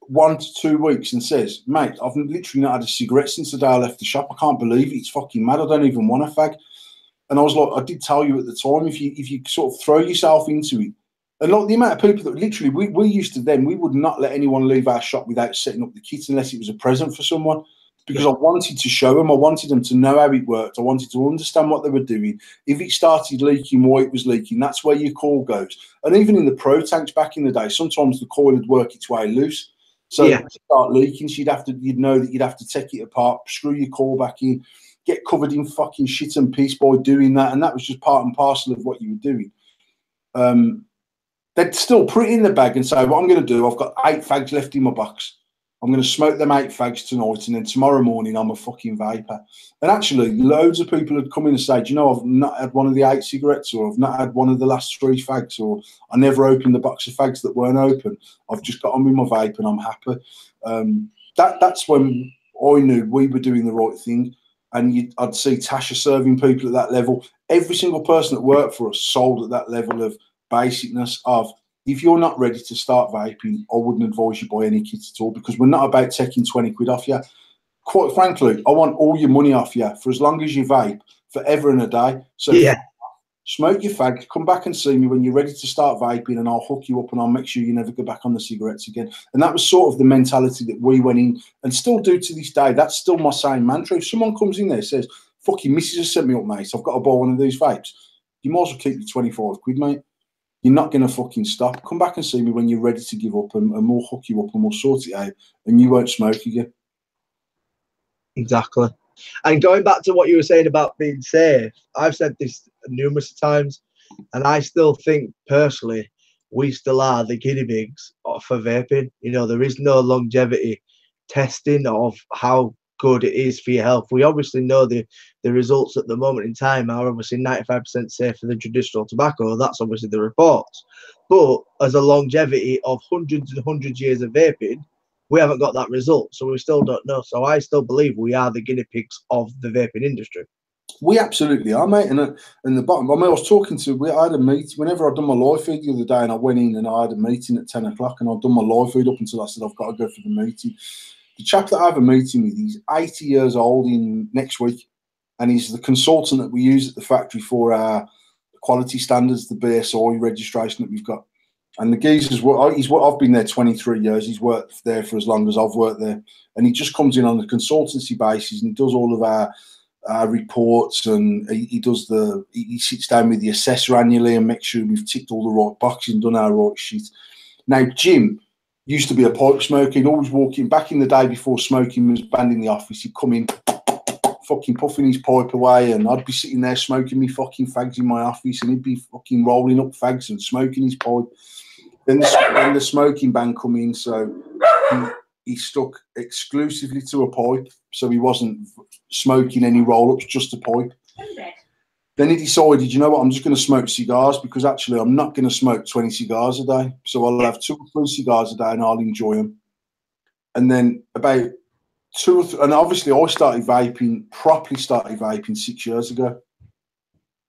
1 to 2 weeks and says, mate, I've literally not had a cigarette since the day I left the shop. I can't believe it. It's fucking mad. I don't even want a fag. And I was like, I did tell you at the time, if you sort of throw yourself into it, and like the amount of people that literally, we used to then, we would not let anyone leave our shop without setting up the kit unless it was a present for someone, because I wanted to show them, I wanted them to know how it worked, I wanted to understand what they were doing. If it started leaking, why it was leaking, that's where your coil goes. And even in the pro tanks back in the day, sometimes the coil would work its way loose. So if it start leaking, so you'd know that you'd have to take it apart, screw your coil back in, get covered in fucking shit and piss by doing that. And that was just part and parcel of what you were doing. They'd still put it in the bag and say, what I'm going to do, I've got 8 fags left in my box. I'm going to smoke them 8 fags tonight, and then tomorrow morning I'm a fucking vapor. And actually, loads of people had come in and said, you know, I've not had one of the 8 cigarettes, or I've not had one of the last 3 fags, or I never opened the box of fags that weren't open. I've just got on with my vape and I'm happy. That's when I knew we were doing the right thing. And I'd see Tasha serving people at that level. Every single person that worked for us sold at that level of basicness of, if you're not ready to start vaping, I wouldn't advise you buy any kit at all, because we're not about taking 20 quid off you. Quite frankly, I want all your money off you for as long as you vape, forever and a day. So smoke your fag, come back and see me when you're ready to start vaping, and I'll hook you up and I'll make sure you never go back on the cigarettes again. And that was sort of the mentality that we went in, and still do to this day. That's still my same mantra. If someone comes in there and says, fucking missus has set me up, mate, I've got to buy one of these vapes, you might as well keep your 25 quid, mate. You're not going to fucking stop. Come back and see me when you're ready to give up, and we'll hook you up and we'll sort it out, and you won't smoke again. Exactly. And going back to what you were saying about being safe, I've said this numerous times, and I still think personally we still are the guinea pigs for vaping. You know, there is no longevity testing of how good it is for your health. We obviously know the results at the moment in time are obviously 95% safer than traditional tobacco. That's obviously the reports. But as a longevity of hundreds and hundreds of years of vaping, we haven't got that result, so we still don't know. So I still believe we are the guinea pigs of the vaping industry. We absolutely are, mate. And the bottom, I mean, I was talking to, I had a meeting, whenever I'd done my live feed the other day, and I went in and I had a meeting at 10 o'clock, and I'd done my live feed up until I said, I've got to go for the meeting. The chap that I have a meeting with, he's 80 years old in next week, and he's the consultant that we use at the factory for our quality standards, the BSI registration that we've got. And the geezer's I've been there 23 years. He's worked there for as long as I've worked there. And he just comes in on a consultancy basis, and he does all of our reports, and he sits down with the assessor annually and makes sure we've ticked all the right boxes and done our right shit. Now, Jim used to be a pipe smoker. He'd always walk in. Back in the day before smoking was banned in the office, he'd come in, fucking puffing his pipe away, and I'd be sitting there smoking me fucking fags in my office, and he'd be fucking rolling up fags and smoking his pipe. Then the smoking ban come in, so he stuck exclusively to a pipe, so he wasn't smoking any roll-ups, just a pipe. Then he decided, you know what, I'm just going to smoke cigars, because actually I'm not going to smoke 20 cigars a day, so I'll have 2 or 3 cigars a day and I'll enjoy them. And then about 2 or 3, and obviously I properly started vaping 6 years ago.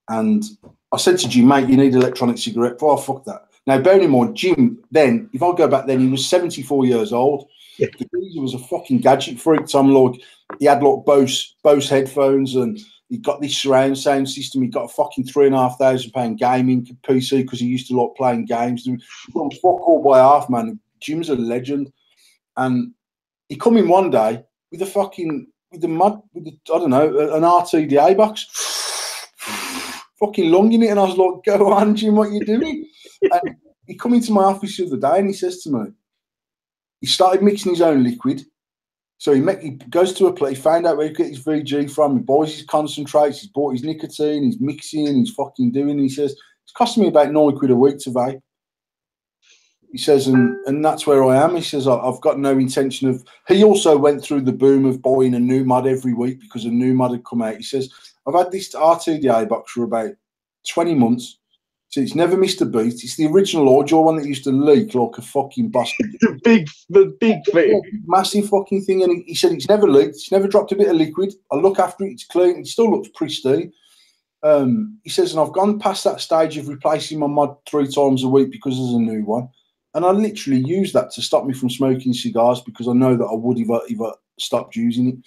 And I said to Jim, mate, you need electronic cigarette. Oh, fuck that. Now, bearing in mind, Jim, then, if I go back then, he was 74 years old. Yeah. The geezer was a fucking gadget freak. So I'm like, he had like Bose headphones, and he got this surround sound system. He got a fucking £3,500 gaming PC because he used to like playing games. Fuck all by half, man. Jim's a legend. And he come in one day with a fucking, with the mud, with the, I don't know, an RTDA box, fucking lunging it, and I was like, go on, Jim, what you doing? And he come into my office the other day and he says to me, he started mixing his own liquid. So he goes to a place, he found out where he get his VG from, he buys his concentrates, he's bought his nicotine, he's mixing, he's fucking doing, and he says, it's costing me about £9 a week to vape. He says, and that's where I am. He says, I've got no intention of, he also went through the boom of buying a new mod every week because a new mod had come out. He says, I've had this RTDA box for about 20 months. So it's never missed a beat. It's the original audio one that used to leak like a fucking bastard. the big thing. Yeah, massive fucking thing. And he said it's never leaked. It's never dropped a bit of liquid. I look after it. It's clean. It still looks pristine. He says, and I've gone past that stage of replacing my mod 3 times a week because there's a new one. And I literally use that to stop me from smoking cigars because I know that I would if I stopped using it.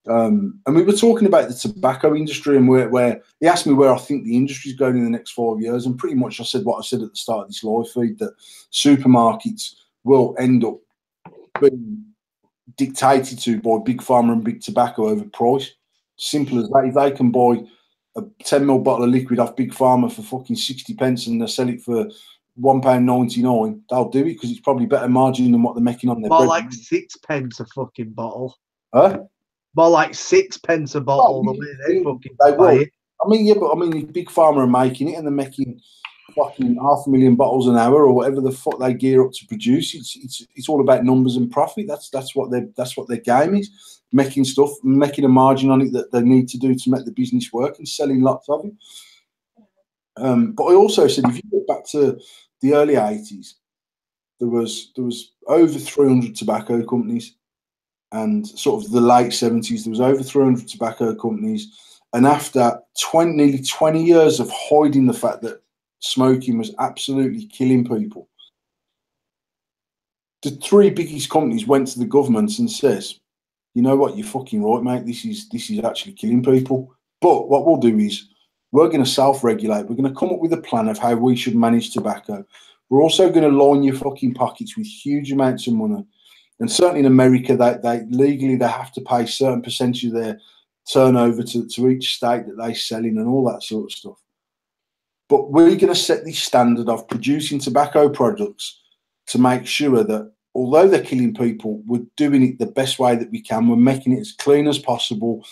And we were talking about the tobacco industry and where he asked me where I think the industry is going in the next 5 years. And pretty much I said what I said at the start of this live feed, that supermarkets will end up being dictated to by big pharma and big tobacco over price. Simple as that. If they can buy a 10ml bottle of liquid off big pharma for fucking 60 pence and they sell it for £1.99, they'll do it because it's probably better margin than what they're making on their More bread. like 6 pence a fucking bottle. Huh? More like 6 pence a bottle, the way they fucking they buy will. it. I mean, yeah, but I mean, if big pharma are making it and they're making fucking 500,000 bottles an hour or whatever the fuck they gear up to produce, it's all about numbers and profit. That's what their game is. Making stuff, making a margin on it that they need to do to make the business work and selling lots of it. But I also said, if you look back to the early 80s, there was over 300 tobacco companies, and sort of the late 70s, there was over 300 tobacco companies. And after nearly 20 years of hiding the fact that smoking was absolutely killing people, the 3 biggest companies went to the government and says, you know what, you're fucking right, mate, this is actually killing people. But what we'll do is we're going to self-regulate. We're going to come up with a plan of how we should manage tobacco. We're also going to line your fucking pockets with huge amounts of money. And certainly in America, they legally they have to pay a certain percentage of their turnover to each state that they sell in and all that sort of stuff. But we're going to set the standard of producing tobacco products to make sure that although they're killing people, we're doing it the best way that we can. We're making it as clean as possible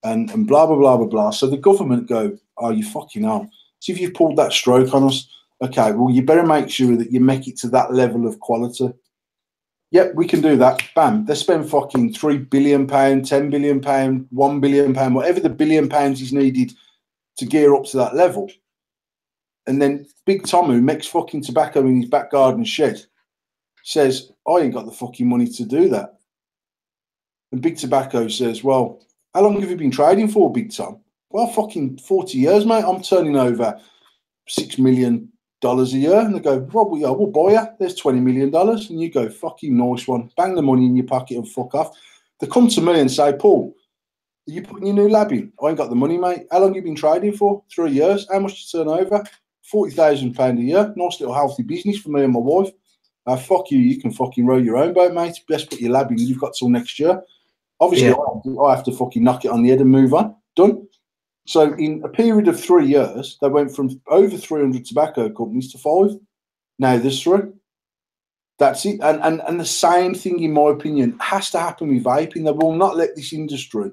and blah, blah, blah, blah, blah. So the government go, oh, you fucking hell. See if you've pulled that stroke on us. Okay, well, you better make sure that you make it to that level of quality. Yep, we can do that. Bam. They spend fucking £3 billion, £10 billion, £1 billion, whatever the £1 billion is needed to gear up to that level. And then Big Tom, who makes fucking tobacco in his back garden shed, says, I ain't got the fucking money to do that. And Big Tobacco says, well, how long have you been trading for, Big Tom? Well, fucking 40 years, mate. I'm turning over $6 million a year. And they go, well, we'll buy you. There's $20 million. And you go, fucking nice one. Bang the money in your pocket and fuck off. They come to me and say, Paul, are you putting your new lab in? I ain't got the money, mate. How long have you been trading for? 3 years. How much do you turn over? £40,000 a year. Nice little healthy business for me and my wife. Fuck you. You can fucking row your own boat, mate. Best put your lab in. You've got till next year. Obviously, yeah. I have to fucking knock it on the head and move on. Done. So in a period of 3 years, they went from over 300 tobacco companies to 5. Now there's 3. That's it. And the same thing, in my opinion, has to happen with vaping. They will not let this industry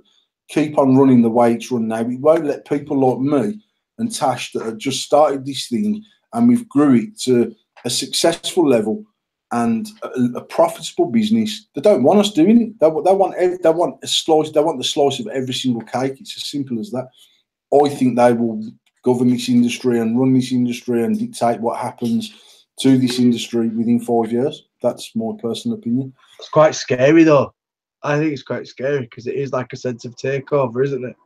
keep on running the way it's run now. It won't let people like me and Tash that have just started this thing and we've grew it to a successful level and a profitable business. They don't want us doing it. They want a slice. They want the slice of every single cake. It's as simple as that. I think they will govern this industry and run this industry and dictate what happens to this industry within 5 years. That's my personal opinion. It's quite scary, though. I think it's quite scary because it is like a sense of takeover, isn't it?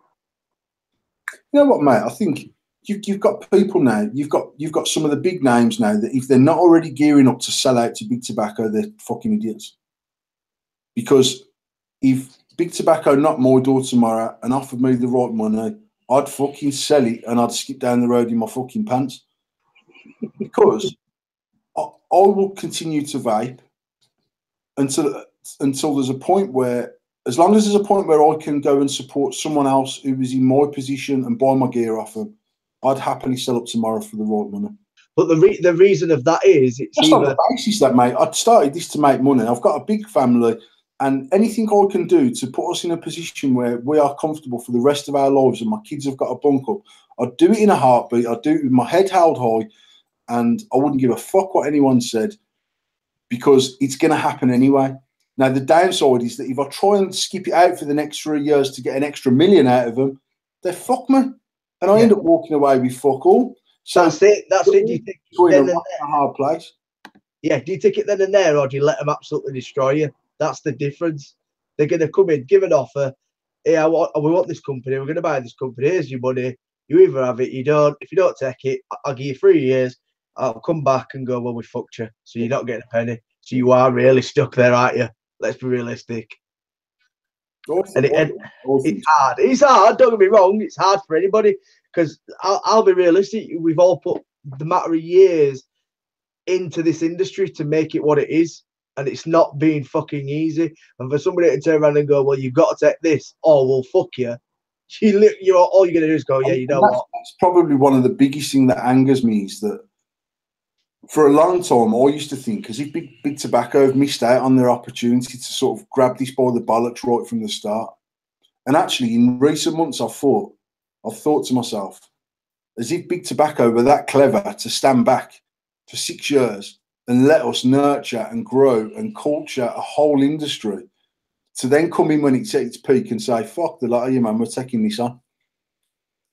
You know what, mate? I think you've got people now. You've got some of the big names now that if they're not already gearing up to sell out to Big Tobacco, they're fucking idiots. Because if Big Tobacco knocked my door tomorrow and offered me the right money, I'd fucking sell it and I'd skip down the road in my fucking pants. Because I will continue to vape until until there's a point where, as long as there's a point where I can go and support someone else who is in my position and buy my gear off them, I'd happily sell up tomorrow for the right money. But the reason of that is it's That's either not the basis, that, mate. I started this to make money. I've got a big family, and anything I can do to put us in a position where we are comfortable for the rest of our lives and my kids have got a bunk up, I'd do it in a heartbeat. I'd do it with my head held high, and I wouldn't give a fuck what anyone said, because it's going to happen anyway. Now, the downside is that if I try and skip it out for the next 3 years to get an extra million out of them, they fuck me, and I end up walking away with fuck all. So that's it. That's it. Do you think then a hard place? Yeah. Do you take it then and there, or do you let them absolutely destroy you? That's the difference. They're going to come in, give an offer. Yeah, we want this company. We're going to buy this company. Here's your money. You either have it, you don't. If you don't take it, I'll give you 3 years. I'll come back and go, well, we fucked you. So you're not getting a penny. So you are really stuck there, aren't you? Let's be realistic. And it's hard. It's hard. Don't get me wrong. It's hard for anybody, because I'll be realistic. We've all put the matter of years into this industry to make it what it is, and it's not been fucking easy. And for somebody to turn around and go, well, you've got to take this, or we'll fuck you. All you're going to do is go, yeah, you know what? That's probably one of the biggest things that angers me, is that for a long time, I used to think as if big tobacco have missed out on their opportunity to sort of grab this by the bollocks right from the start. And actually, in recent months, I've thought to myself, as if big tobacco were that clever to stand back for 6 years and let us nurture and grow and culture a whole industry, to then come in when it's at its peak and say, fuck the lot of you, man, we're taking this on.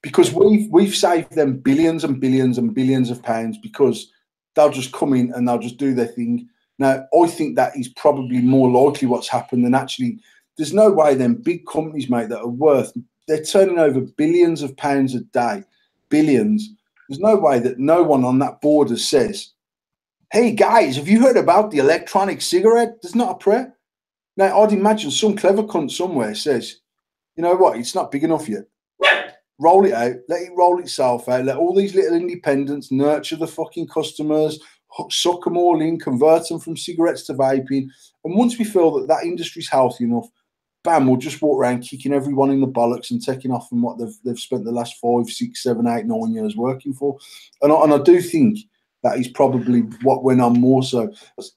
Because we've saved them billions and billions and billions of pounds, because they'll just come in and they'll just do their thing. Now, I think that is probably more likely what's happened than actually. There's no way them big companies, mate, that are worth, they're turning over billions of pounds a day, billions. There's no way that no one on that board says, hey, guys, have you heard about the electronic cigarette? There's not a prayer. Now, I'd imagine some clever cunt somewhere says, you know what, it's not big enough yet. Roll it out, let it roll itself out, let all these little independents nurture the fucking customers, suck them all in, convert them from cigarettes to vaping. And once we feel that that industry's healthy enough, bam, we'll just walk around kicking everyone in the bollocks and taking off from what they've spent the last 5, 6, 7, 8, 9 years working for. And I do think that is probably what went on more so.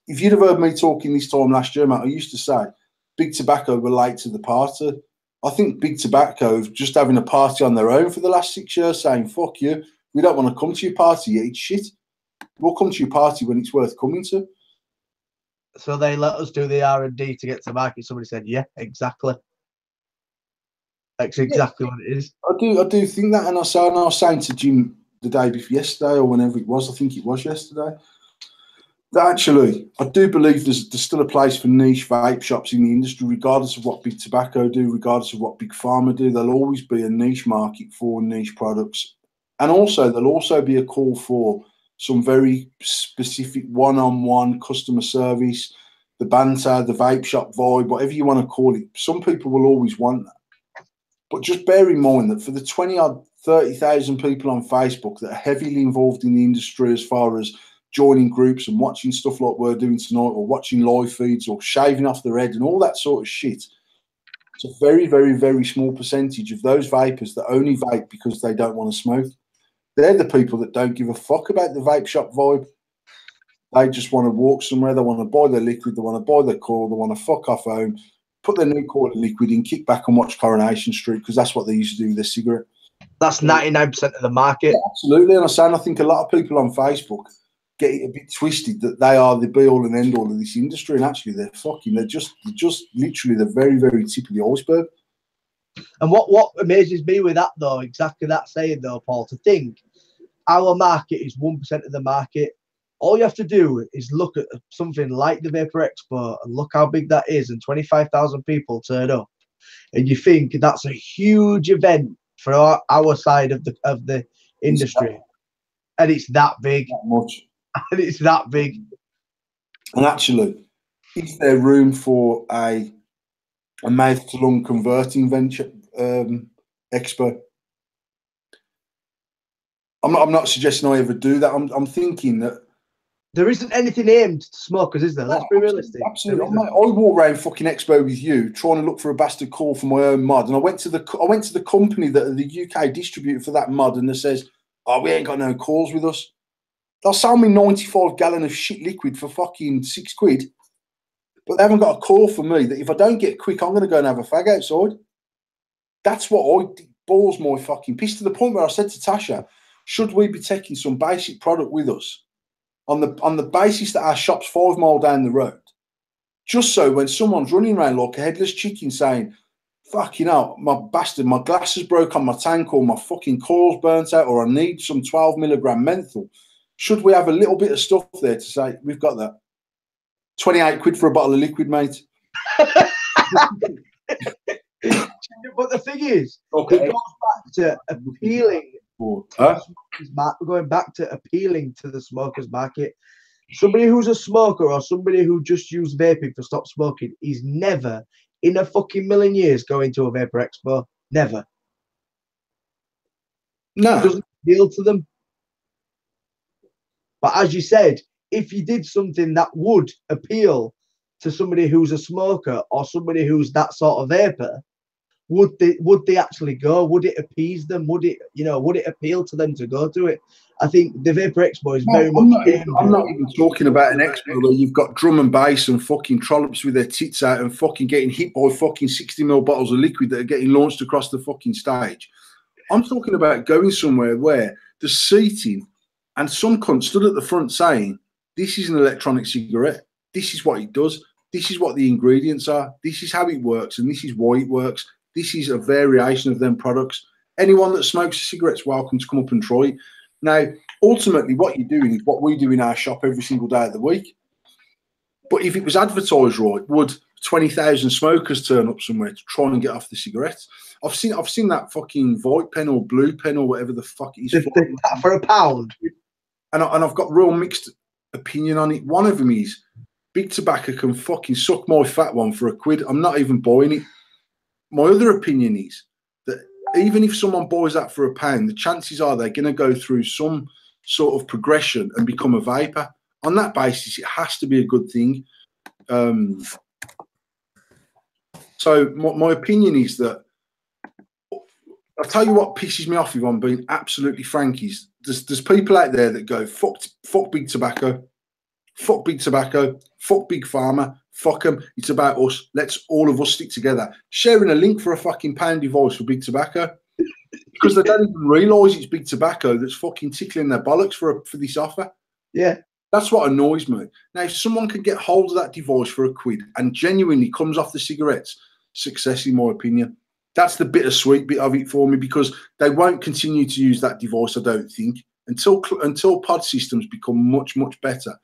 If you'd have heard me talking this time last year, mate, I used to say big tobacco were late to the party. I think big tobacco have just having a party on their own for the last 6 years, saying, fuck you, we don't want to come to your party yet, it's shit. We'll come to your party when it's worth coming to. So they let us do the R&D to get to market. Somebody said, yeah, exactly. That's exactly what it is. I do think that. And I was saying to Jim the day before yesterday, or whenever it was, I think it was yesterday, that actually, I do believe there's still a place for niche vape shops in the industry, regardless of what big tobacco do, regardless of what big pharma do. There'll always be a niche market for niche products. And also, there'll also be a call for some very specific one-on-one customer service, the banter, the vape shop vibe, whatever you want to call it. Some people will always want that. But just bear in mind that for the 20,000 30,000 people on Facebook that are heavily involved in the industry, as far as joining groups and watching stuff like we're doing tonight, or watching live feeds, or shaving off their head and all that sort of shit, it's a very, very, very small percentage of those vapors that only vape because they don't want to smoke. They're the people that don't give a fuck about the vape shop vibe. They just want to walk somewhere. They want to buy their liquid. They want to buy their coil. They want to fuck off home, put their new coil liquid in, kick back and watch Coronation Street, because that's what they used to do with their cigarette. That's 99% of the market. Yeah, absolutely. And I think a lot of people on Facebook get it a bit twisted that they are the be all and end all of this industry, and actually they're just literally the very, very tip of the iceberg. And what amazes me with that, though, exactly that saying, though, Paul, to think our market is 1% of the market. All you have to do is look at something like the Vapor Expo and look how big that is, and 25,000 people turn up, and you think that's a huge event for our side of the industry, and it's that big. That much. And it's that big. And actually, is there room for a mouth to lung converting venture expo? I'm not suggesting I ever do that. I'm thinking that There isn't anything aimed to smokers, is there? Let's be realistic. Absolutely. Mate, I walk around fucking Expo with you, trying to look for a bastard call for my own mod, and I went to the company that are the UK distributor for that mod, and they says, "Oh, we ain't got no calls with us." They'll sell me 95 gallon of shit liquid for fucking £6, but they haven't got a call for me that if I don't get quick, I'm going to go and have a fag outside. That's what balls my fucking piss, to the point where I said to Tasha, should we be taking some basic product with us on the basis that our shop's 5 mile down the road, just so when someone's running around like a headless chicken saying, fucking hell, my bastard, my glasses broke on my tank, or my fucking coil's burnt out, or I need some 12 milligram menthol, should we have a little bit of stuff there to say, we've got that? 28 quid for a bottle of liquid, mate. But the thing is, okay, it goes back to appealing. Huh? We're going back to appealing to the smokers market. Somebody who's a smoker or somebody who just used vaping for stop smoking is never in a fucking million years going to a vapor expo. Never. No. It doesn't appeal to them. But as you said, if you did something that would appeal to somebody who's a smoker or somebody who's that sort of vapor, would they actually go? Would it appease them? Would it appeal to them to go to it? I think the Vapor Expo is very much. I'm not even talking about an expo where you've got drum and bass and fucking trollops with their tits out and fucking getting hit by fucking 60ml bottles of liquid that are getting launched across the fucking stage. I'm talking about going somewhere where the seating and some cunt stood at the front saying, this is an electronic cigarette. This is what it does. This is what the ingredients are. This is how it works, and this is why it works. This is a variation of them products. Anyone that smokes a cigarette's welcome to come up and try it. Now, ultimately, what you're doing is what we do in our shop every single day of the week. But if it was advertised right, would 20,000 smokers turn up somewhere to try and get off the cigarettes? I've seen that fucking white pen or blue pen or whatever the fuck it is for £1. And I've got real mixed opinion on it. One of them is Big Tobacco can fucking suck my fat one for £1. I'm not even buying it. My other opinion is that even if someone buys that for £1, the chances are they're going to go through some sort of progression and become a vapor. On that basis, it has to be a good thing. So my opinion is that, I'll tell you what pisses me off, if I'm being absolutely frank, is there's people out there that go, fuck Big Tobacco, fuck Big Tobacco, fuck Big Pharma, fuck them, it's about us, let's all of us stick together. Sharing a link for a fucking pound device for Big Tobacco, because they don't even realise it's Big Tobacco that's fucking tickling their bollocks for this offer. Yeah. That's what annoys me. Now, if someone can get hold of that device for £1 and genuinely comes off the cigarettes, success in my opinion. That's the bittersweet bit of it for me, because they won't continue to use that device, I don't think, until pod systems become much, much better.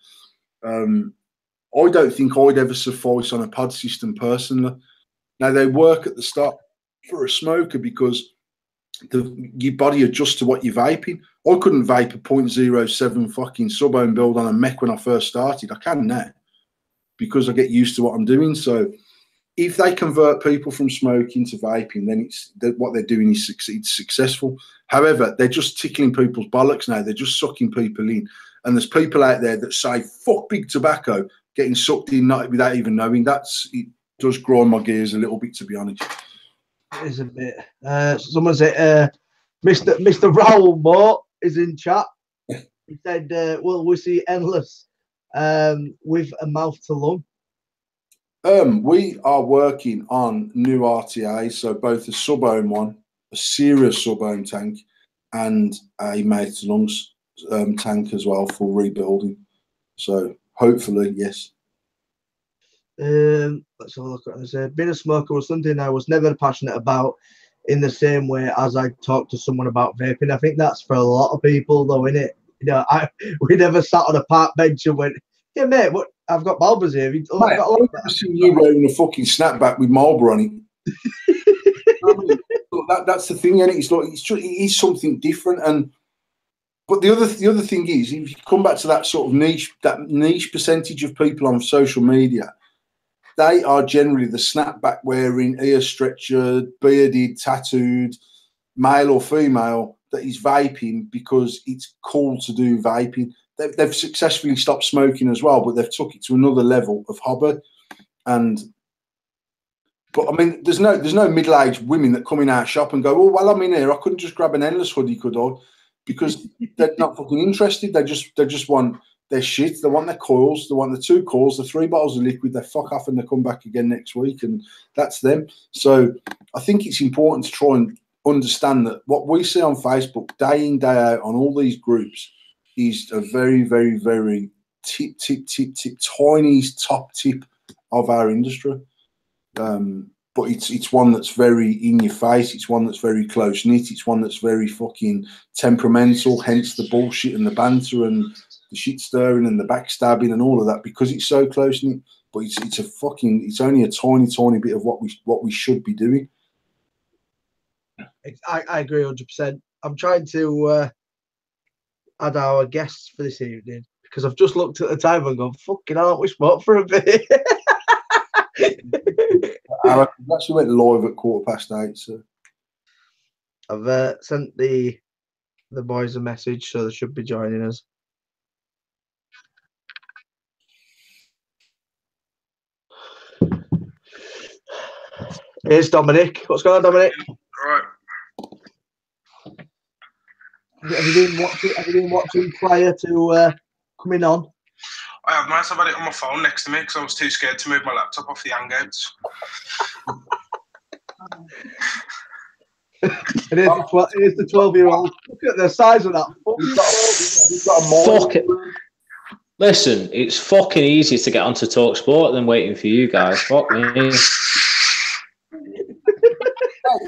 I don't think I'd ever suffice on a pod system personally. Now, they work at the start for a smoker because your body adjusts to what you're vaping. I couldn't vape a 0.07 fucking sub-ohm build on a mech when I first started. I can now because I get used to what I'm doing. So if they convert people from smoking to vaping, then what they're doing is successful. However, they're just tickling people's bollocks now. They're just sucking people in. And there's people out there that say, fuck Big Tobacco, getting sucked in without even knowing. It does grind my gears a little bit, to be honest. It is a bit. Someone said, Mr. Raoul Moore is in chat. He said, will we see Endless with a mouth to lung? We are working on new RTAs, so both a sub-ohm one, a serious sub-ohm tank, and a mouth to lungs tank as well for rebuilding. So hopefully, yes. Let's have a look at this. Being a smoker was something I was never passionate about in the same way as I talked to someone about vaping. I think that's for a lot of people, though, innit? You know, we never sat on a park bench and went, "Yeah, mate, what? I've got Marlboros here." Mate, I've never seen you wearing a fucking snapback with Marlboro on it. I mean, that's the thing, and it's like it is something different. But the other thing is, if you come back to that sort of niche percentage of people on social media, they are generally the snapback wearing, ear stretcher, bearded, tattooed, male or female, that is vaping because it's cool to do vaping. they've successfully stopped smoking as well, but they've took it to another level of hobby. But I mean, there's no middle-aged women that come in our shop and go, "Oh, well, I'm in here. I couldn't just grab an endless hoodie, could I?" Because they're not fucking interested. They just want their shit. They want their coils. They want the 2 coils, the 3 bottles of liquid. They fuck off and they come back again next week, and that's them. So I think it's important to try and understand that what we see on Facebook day in, day out on all these groups is a very, very, very tiny top tip of our industry. But it's one that's very in your face. It's one that's very close knit. It's one that's very fucking temperamental. Hence the bullshit and the banter and the shit stirring and the backstabbing and all of that, because it's so close knit. But it's only a tiny bit of what we should be doing. I agree 100%. I'm trying to add our guests for this evening because I've just looked at the time and gone, fucking hell, we spoke for a bit. I actually went live at 8:15. So I've sent the boys a message, so they should be joining us. Here's Dominic. What's going on, Dominic? Right. Have you been watching prior to coming on? I have, mate. I've had it on my phone next to me because I was too scared to move my laptop off the Hangouts. And here's the 12-year-old. Look at the size of that. Fuck it. Listen, it's fucking easier to get onto TalkSport than waiting for you guys. Fuck me.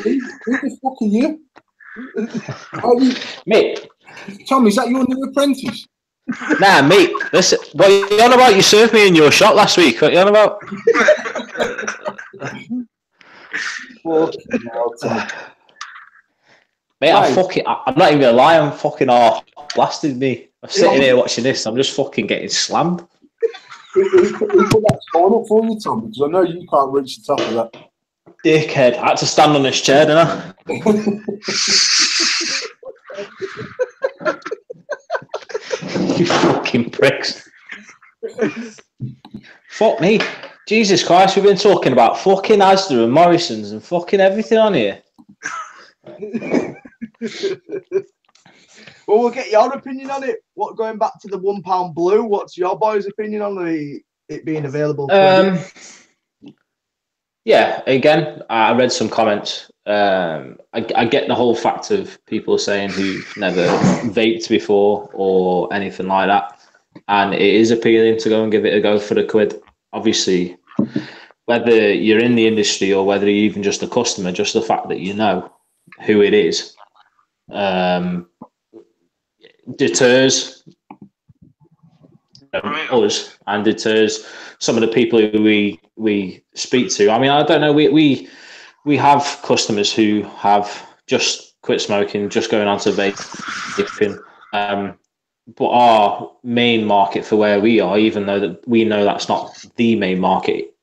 who the fuck are you? Mate. Tom, is that your new apprentice? Nah, mate. Listen, what are you on about? You served me in your shop last week. What are you on about? Mate, I'm not even gonna lie, I'm fucking off blasted me. I'm sitting here watching this, I'm just fucking getting slammed. Who put that sign up for you, Tom? Because I know you can't reach the top of that. Dickhead. I had to stand on this chair, didn't I? You fucking pricks. Fuck me. Jesus Christ, we've been talking about fucking Asda and Morrison's and fucking everything on here. Well, we'll get your opinion on it. What, going back to the £1 blue, what's your boys' opinion on it being available? Yeah, again, I read some comments. I get the whole fact of people saying who've never vaped before or anything like that. And it is appealing to go and give it a go for the quid. Obviously, whether you're in the industry or whether you're even just a customer, just the fact that you know who it is deters us and deters some of the people who we speak to. I mean, I don't know, we have customers who have just quit smoking, just going on to vaping, but our main market for where we are, even though that we know that's not the main market,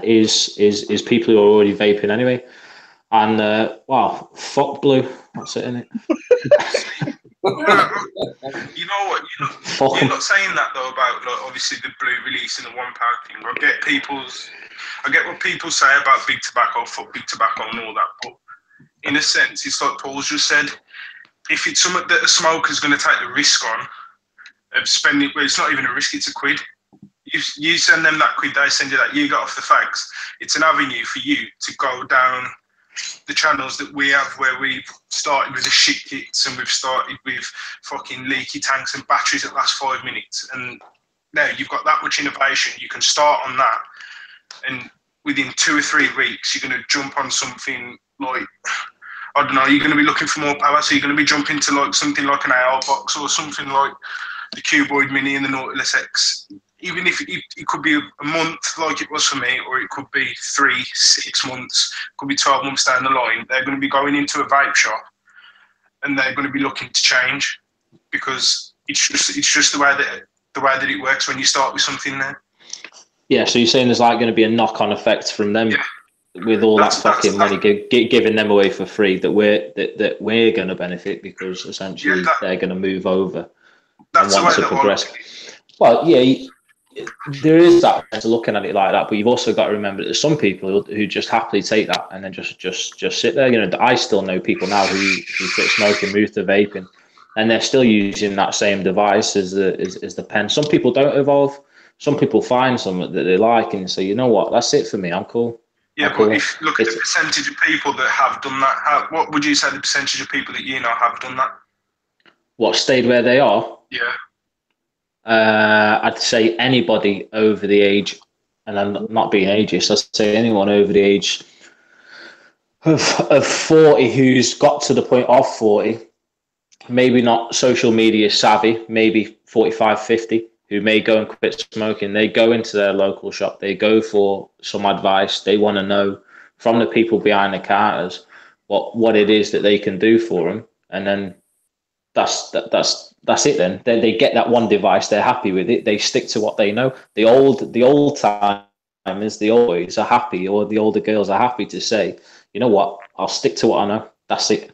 is people who are already vaping anyway. And wow, fuck blue. That's it, innit? You know what? You're not saying that though about like obviously the blue release and the £1 thing. I get what people say about big tobacco, fuck big tobacco and all that. But in a sense, it's like Paul's just said. If it's something that a smoker's going to take the risk on of spending, well, it's not even a risk; it's a quid. You send them that quid, they send you that. You get off the fags. It's an avenue for you to go down the channels that we have, where we've started with the shit kits and we've started with fucking leaky tanks and batteries that last 5 minutes, and now you've got that much innovation. You can start on that, and within 2 or 3 weeks you're going to jump on something like, I don't know, you're going to be looking for more power, so you're going to be jumping to like something like an AR box or something like the Cuboid Mini and the Nautilus X. Even if it could be a month like it was for me, or it could be 3, 6 months, could be 12 months down the line, they're going to be going into a vape shop and they're going to be looking to change, because it's just the way that it works when you start with something there. Yeah, so you're saying there's like going to be a knock-on effect from them, with all that fucking money giving them away for free, that we're going to benefit, because essentially they're going to move over. That's and want to progress. Well, yeah, there is that to looking at it like that, but you've also got to remember that there's some people who just happily take that and then just sit there. You know, I still know people now who quit smoking, move to vaping, and they're still using that same device as the pen. Some people don't evolve. Some people find something that they like and say, you know what, that's it for me. I'm cool. Yeah, but if you look at the percentage of people that have done that, what would you say the percentage of people that you know have done that? What, stayed where they are? Yeah. I'd say anybody over the age, and I'm not being ageist, I'd say anyone over the age of 40 who's got to the point of 40, maybe not social media savvy, maybe 45, 50, who may go and quit smoking. They go into their local shop, they go for some advice, they want to know from the people behind the counters what it is that they can do for them, and then that's it. Then they get that one device, they're happy with it, they stick to what they know. The old timers, the old boys are happy, or the older girls are happy to say, you know what, I'll stick to what I know. That's it.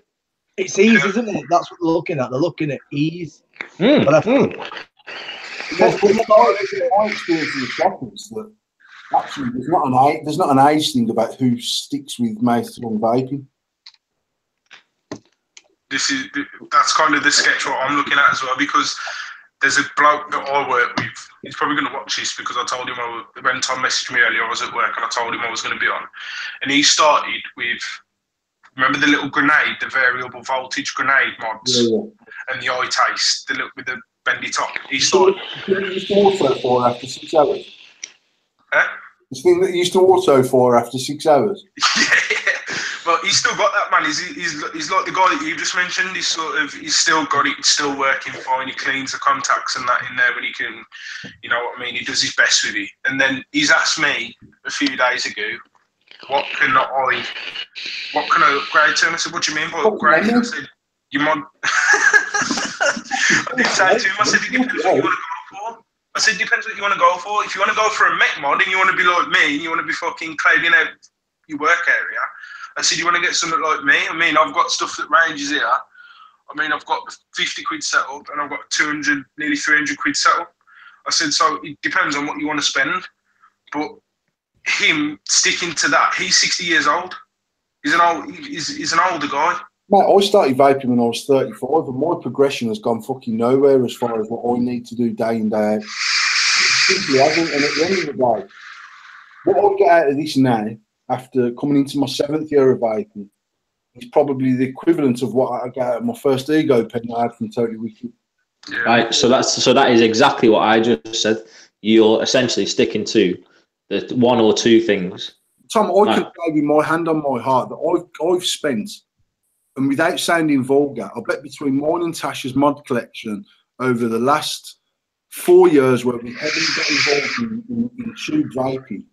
It's ease, isn't it? That's what they're looking at. They're looking at ease. My experience in the shop is that actually there's not an age thing about who sticks with mouth-to-lung vaping. That's kind of the sketch what I'm looking at as well, because there's a bloke that I work with. He's probably going to watch this because I told him when Tom messaged me earlier, I was at work and I told him I was going to be on. And he started with, remember the little grenade, the variable voltage grenade mods, and the eye taste, the little with the bendy top. He started. You used to auto for after 6 hours. Eh? The thing that you used to auto for after 6 hours. Yeah. Well, he's still got that, man. He's like the guy that you just mentioned. He's still got it. It's still working fine. He cleans the contacts and that in there when he can. You know what I mean? He does his best with it. And then he's asked me a few days ago, what can I upgrade to? And I said, what do you mean by upgrade? I said, you mod. I did say to him, I said, it depends what you want to go for. I said, depends what you want to go for. If you want to go for a mech mod and you want to be like me and you want to be fucking cleaning out your work area, I said, you want to get something like me? I mean, I've got stuff that ranges here. I mean, I've got 50 quid set up and I've got 200, nearly 300 quid set up. I said, so it depends on what you want to spend. But him sticking to that, he's 60 years old. He's an older guy. Mate, I started vaping when I was 35 and my progression has gone fucking nowhere as far as what I need to do day in, day out. It simply hasn't. And at the end of the day, what I get out of this now, after coming into my 7th year of vaping, is probably the equivalent of what I got out of my first ego pen I had from Totally Wicked. Yeah. Right, so that is exactly what I just said. You're essentially sticking to the one or two things. Tom, I could say with my hand on my heart that I've spent, and without sounding vulgar, I bet between mine and Tasha's mod collection over the last 4 years where we heavily got involved in tube vaping.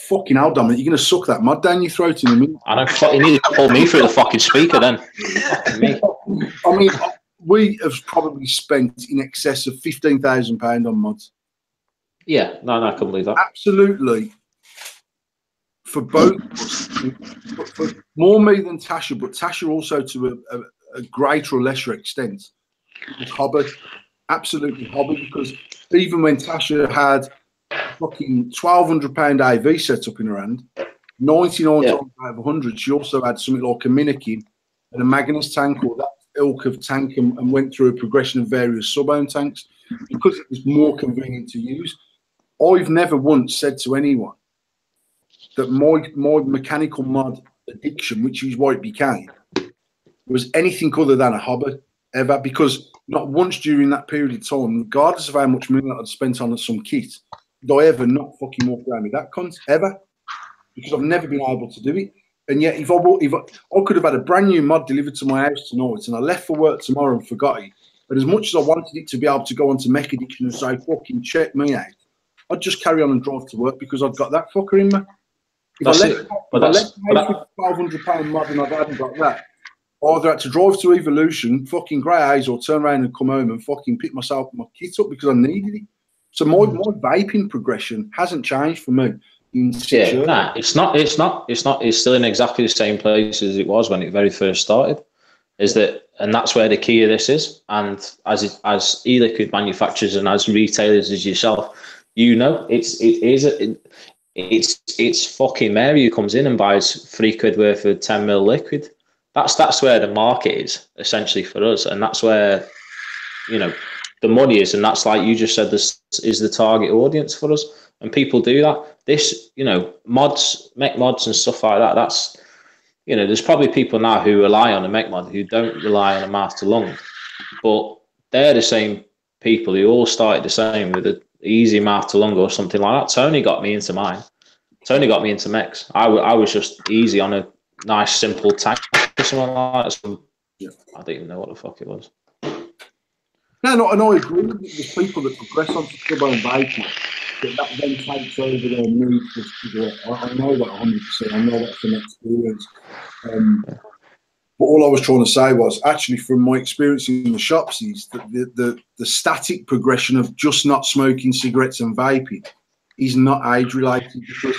Fucking hell, Dominic, you're going to suck that mud down your throat in a minute. I don't fucking need to pull me through the fucking speaker then. I mean, we have probably spent in excess of £15,000 on mods. Yeah, no, I can believe that. Absolutely. For both of us, for more me than Tasha, but Tasha also to a greater or lesser extent. It was hobby, absolutely hobby, because even when Tasha had fucking £1,200 AV set up in her hand, 99 times out of 100, she also had something like a Minikin and a Magnus tank or that ilk of tank and went through a progression of various sub-ohm tanks because it was more convenient to use. I've never once said to anyone that my mechanical mod addiction, which is what it became, was anything other than a hobby ever, because not once during that period of time, regardless of how much money I'd spent on some kit, did I ever not fucking walk around with that cunt, ever, because I've never been able to do it. And yet, if I could have had a brand new mod delivered to my house tonight and I left for work tomorrow and forgot it, but as much as I wanted it to be able to go onto Mech Addiction and say, fucking check me out, I'd just carry on and drive to work because I'd got that fucker in me. If I left £1,200 mod and I hadn't got that, I either had to drive to Evolution, fucking grey eyes, or turn around and come home and fucking pick myself my kit up because I needed it. So my vaping progression hasn't changed for me. It's not. It's still in exactly the same place as it was when it very first started. Is that and that's where the key of this is. And as e-liquid manufacturers and as retailers as yourself, it's fucking Mary who comes in and buys £3 worth of 10ml liquid. That's where the market is essentially for us, and that's where the money is, and that's, like you just said, this is the target audience for us, and people do that. This, mods, mech mods and stuff like that. That's there's probably people now who rely on a mech mod who don't rely on a mouth to lung, but they're the same people who all started the same with an easy mouth to lung or something like that. Tony got me into mine. Tony got me into mechs. I was just easy on a nice simple tank or something like that. I don't even know what the fuck it was. No, and I agree with you. There's people that progress onto sub-ohm vaping that then takes over their need for cigarette. I know that 100%. I know that's an experience. But all I was trying to say was, actually, from my experience in the shops, is that the static progression of just not smoking cigarettes and vaping is not age related, because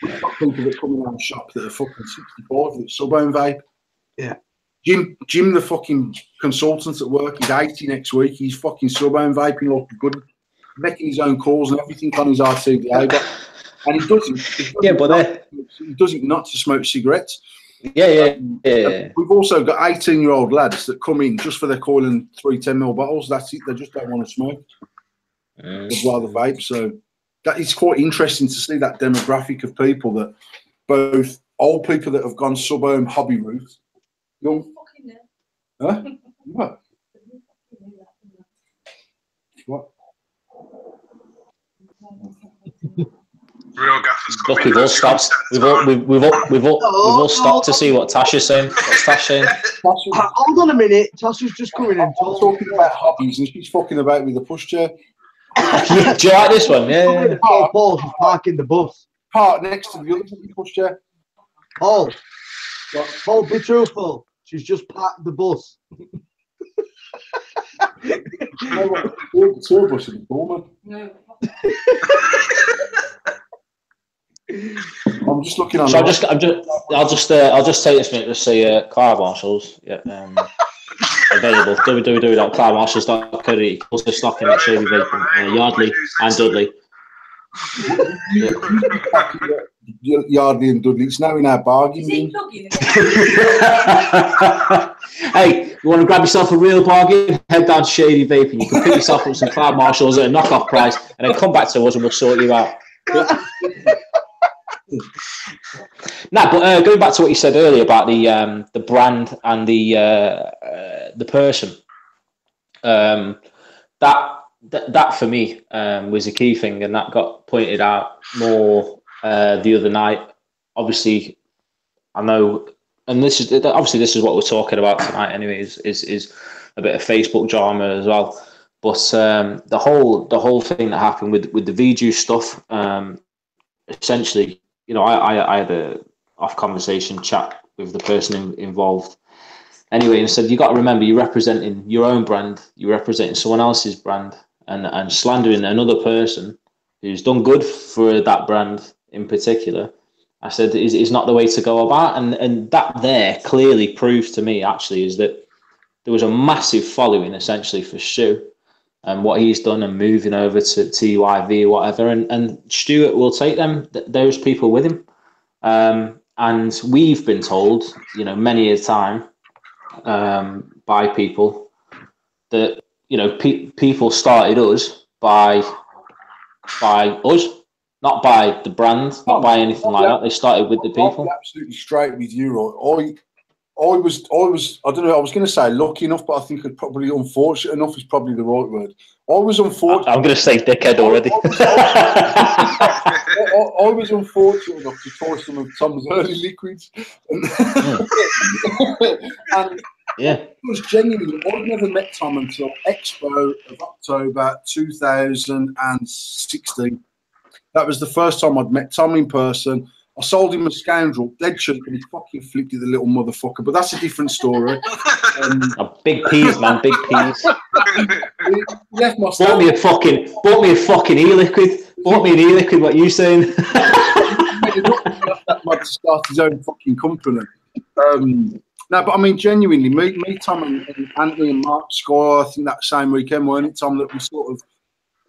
we've got people that come in our shop that are fucking 65 that sub-ohm vape. Yeah. Jim, the fucking consultant at work, he's 80 next week. He's fucking sub-ohm vaping like a good, making his own calls and everything on his RTDA. And he doesn't. He doesn't not to smoke cigarettes. Yeah. We've also got 18-year-old lads that come in just for their coil and 3 10ml bottles. That's it. They just don't want to smoke. They'd rather vape. So that is quite interesting to see that demographic of people, that both old people that have gone sub-ohm hobby route, young. Huh? What? What? Real gaffers. Look, we've all stopped. We've all stopped to see what Tasha's saying. What's Tash saying? Hold on a minute. Tasha's just coming in. I'm talking about hobbies, and she's fucking about with the pushchair. Do you like this one? Yeah. Paul, she's parking the bus. Park next to the other pushchair. Paul, be truthful. She's just parked the bus. The tour bus in the Pullman. No. I'm just looking on. So I'll just take this minute to say car marshals. Yeah. Available. www.carmarshals.co.uk. Also stocking at Shady Vaping, Yardley and Dudley. Yardley and Dudley. It's now in our bargain bin. Hey, you want to grab yourself a real bargain? Head down to Shady Vaping. You can pick yourself up some Cloud Marshals at a knockoff price, and then come back to us and we'll sort you out. But going back to what you said earlier about the brand and the person, that for me was a key thing, and that got pointed out more the other night. Obviously, I know, and this is what we're talking about tonight. Anyway, is a bit of Facebook drama as well. But the whole thing that happened with the V-Juice stuff, essentially, I had a off conversation chat with the person involved. Anyway, and said, you got to remember, you're representing your own brand, you're representing someone else's brand, and slandering another person who's done good for that brand in particular, I said, is not the way to go about. And that there clearly proves to me, actually, is that there was a massive following, essentially, for Stu and what he's done and moving over to TYV or whatever. And Stuart will take those people with him. And we've been told, many a time by people that, people started us by us, not by the brand, not by anything like that. They started with the people. I'm absolutely straight with you, right? I was, I don't know, I was going to say lucky enough, but I think it's probably unfortunate enough is probably the right word. I was unfortunate. I'm going to say dickhead already. I was unfortunate enough to try some of Tom's early liquids. And yeah, it was genuinely, I'd never met Tom until Expo of October 2016. That was the first time I'd met Tom in person. I sold him a scoundrel, dead cheap, and he fucking flipped it, the little motherfucker. But that's a different story. Big peas, man, big peas. He left my bought me a fucking e-liquid. Bought me an e-liquid. What you saying? That might start his own fucking company. No, but I mean, genuinely, me, Tom, and Anthony and Mark Squire, I think that same weekend, weren't it, Tom, that we sort of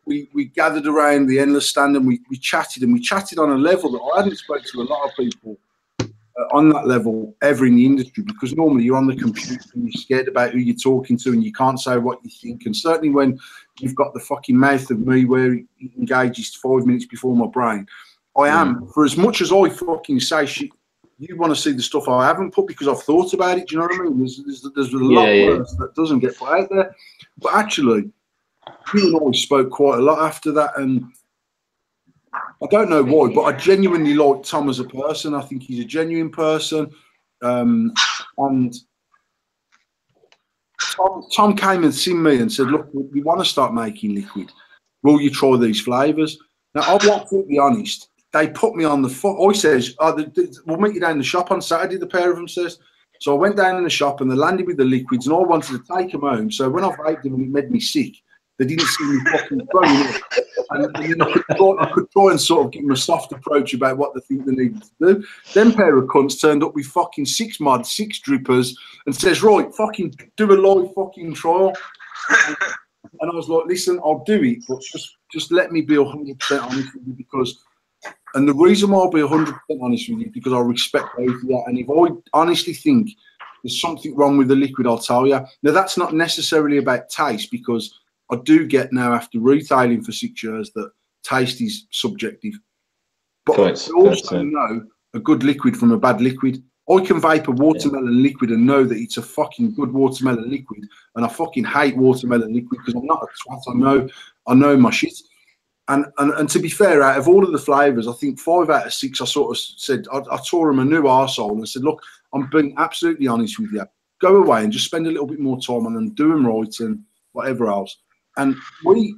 we gathered around the endless stand and we chatted, and we chatted on a level that I hadn't spoke to a lot of people on that level ever in the industry, because normally you're on the computer and you're scared about who you're talking to and you can't say what you think. And certainly when you've got the fucking mouth of me where it engages 5 minutes before my brain, I am, for as much as I fucking say shit, you want to see the stuff I haven't put because I've thought about it. Do you know what I mean? There's a lot worse that doesn't get put out there. But actually, you and I spoke quite a lot after that, and I don't know why, but I genuinely like Tom as a person. I think he's a genuine person. And Tom came and seen me and said, look, we want to start making liquid. Will you try these flavours? Now, I'll be absolutely honest. They put me on the foot. I says, we'll meet you down the shop on Saturday, the pair of them says. So I went down in the shop and they landed with the liquids and I wanted to take them home. So when I vaped them and it made me sick, they didn't see me fucking throwing it. And then I could try and sort of give them a soft approach about what they think they needed to do. Then pair of cunts turned up with fucking 6 mods, 6 drippers, and says, right, fucking do a live fucking trial. And I was like, listen, I'll do it, but just let me be 100% honest with you, because, and the reason why I'll be 100% honest with you, because I respect both of you. And if I honestly think there's something wrong with the liquid, I'll tell you. Now, that's not necessarily about taste, because I do get now, after retailing for 6 years, that taste is subjective. But I also know a good liquid from a bad liquid. I can vape a watermelon liquid and know that it's a fucking good watermelon liquid, and I fucking hate watermelon liquid because I'm not a twat. I know my shit. And to be fair, out of all of the flavours, I think 5 out of 6, I sort of said, I tore him a new arsehole and said, look, I'm being absolutely honest with you. Go away and just spend a little bit more time on them, do them right and whatever else. And we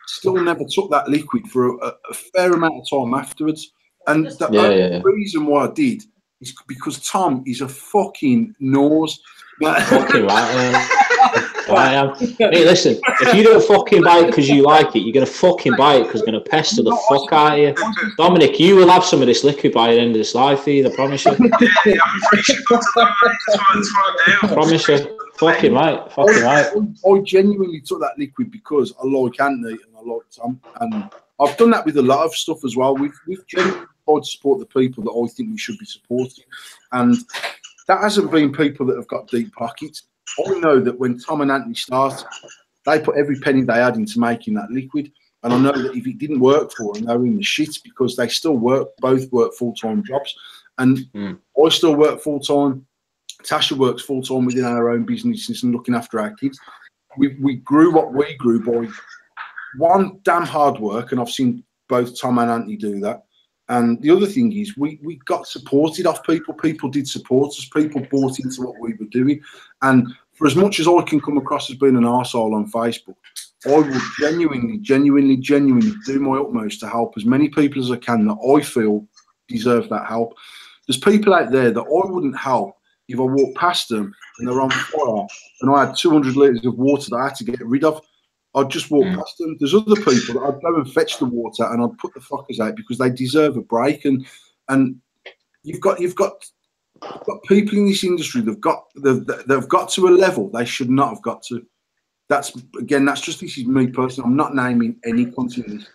still never took that liquid for a fair amount of time afterwards. And the only reason why I did is because Tom is a fucking nose. Fucking right, I am. Hey, listen, if you don't fucking buy it because you like it, you're going to fucking buy it because it's going to pester the fuck out of you. Dominic, you will have some of this liquid by the end of this life, I promise you. Yeah, I'm pretty sure that's what I do. Promise you. Fucking right. I genuinely took that liquid because I like Anthony and I like Tom. And I've done that with a lot of stuff as well. We've genuinely tried to support the people that I think we should be supporting. And that hasn't been people that have got deep pockets. I know that when Tom and Anthony started, they put every penny they had into making that liquid. And I know that if it didn't work for them, they were in the shit, because they still both work full-time jobs. And I still work full-time. Tasha works full-time within our own businesses and looking after our kids. We grew what we grew by one, damn hard work, and I've seen both Tom and Anthony do that. And the other thing is we got supported off people. People did support us. People bought into what we were doing. And for as much as I can come across as being an arsehole on Facebook, I will genuinely do my utmost to help as many people as I can that I feel deserve that help. There's people out there that I wouldn't help if I walked past them and they're on fire and I had 200 litres of water that I had to get rid of. I'd just walk past them. There's other people that I'd go and fetch the water and I'd put the fuckers out because they deserve a break. And you've got people in this industry that've got to a level they should not have got to. That's just, this is me personally. I'm not naming any continents.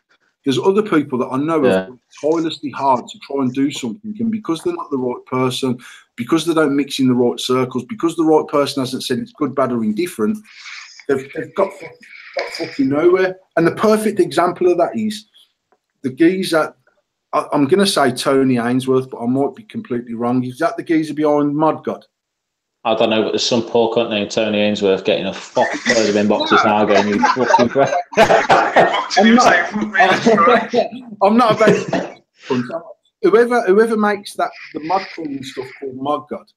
There's other people that I know have worked tirelessly hard to try and do something, and because they're not the right person, because they don't mix in the right circles, because the right person hasn't said it's good, bad, or indifferent, they've got fucking nowhere. And the perfect example of that is the geezer. I'm going to say Tony Ainsworth, but I might be completely wrong. Is that the geezer behind Mod God? I don't know, but there's some poor cunt named Tony Ainsworth getting a fucking load of inboxes now going, you fucking crap. I'm not about whoever makes the mud cleaning stuff called Mod God.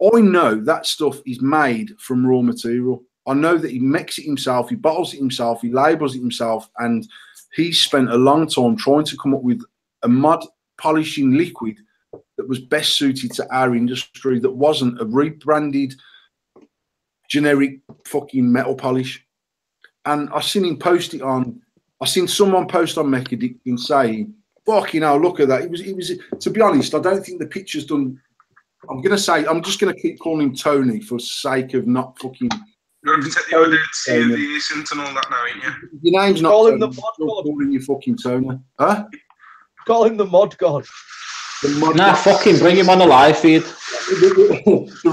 I know that stuff is made from raw material. I know that he makes it himself, he bottles it himself, he labels it himself, and he's spent a long time trying to come up with a mud polishing liquid that was best suited to our industry, that wasn't a rebranded generic fucking metal polish. And I seen him post it on, I seen someone post on Mechadic and say, fucking hell, look at that. It was, to be honest, I don't think the picture's done I'm just gonna keep calling him Tony for sake of not fucking. You're gonna protect the identity of the innocent and all that now, ain't you? Your name's not Call him Tony. the mod You're god. calling you fucking Tony. Huh? Call him the mod god. Nah, fucking bring him on the live feed. The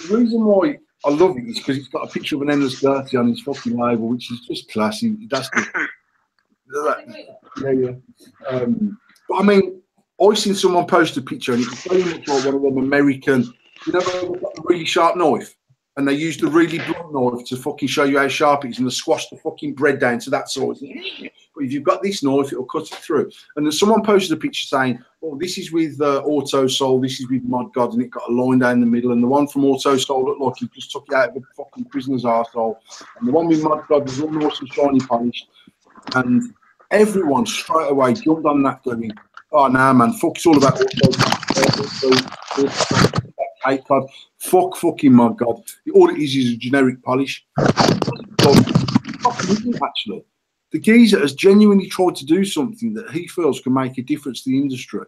reason why I love it is because it's got a picture of an endless dirty on his fucking label, which is just classy. That's the yeah. But I mean, I seen someone post a picture and it was very much like one of them American, you know, they've got a really sharp knife and they use the really blunt knife to fucking show you how sharp it is and they squash the fucking bread down to that size. But if you've got this knife, it'll cut it through. And then someone posted a picture saying, "Oh, this is with Auto Soul, this is with Mod God," and it got a line down the middle. And the one from Auto Soul looked like he just took it out of a fucking prisoner's arsehole. And the one with Mod God was all nice and shiny polished. And everyone straight away jumped on that going, "Oh, nah, man, fuck, it's all about Cape Cod. Fuck fucking Mod God. All it is a generic polish." Actually, the geezer has genuinely tried to do something that he feels can make a difference to the industry.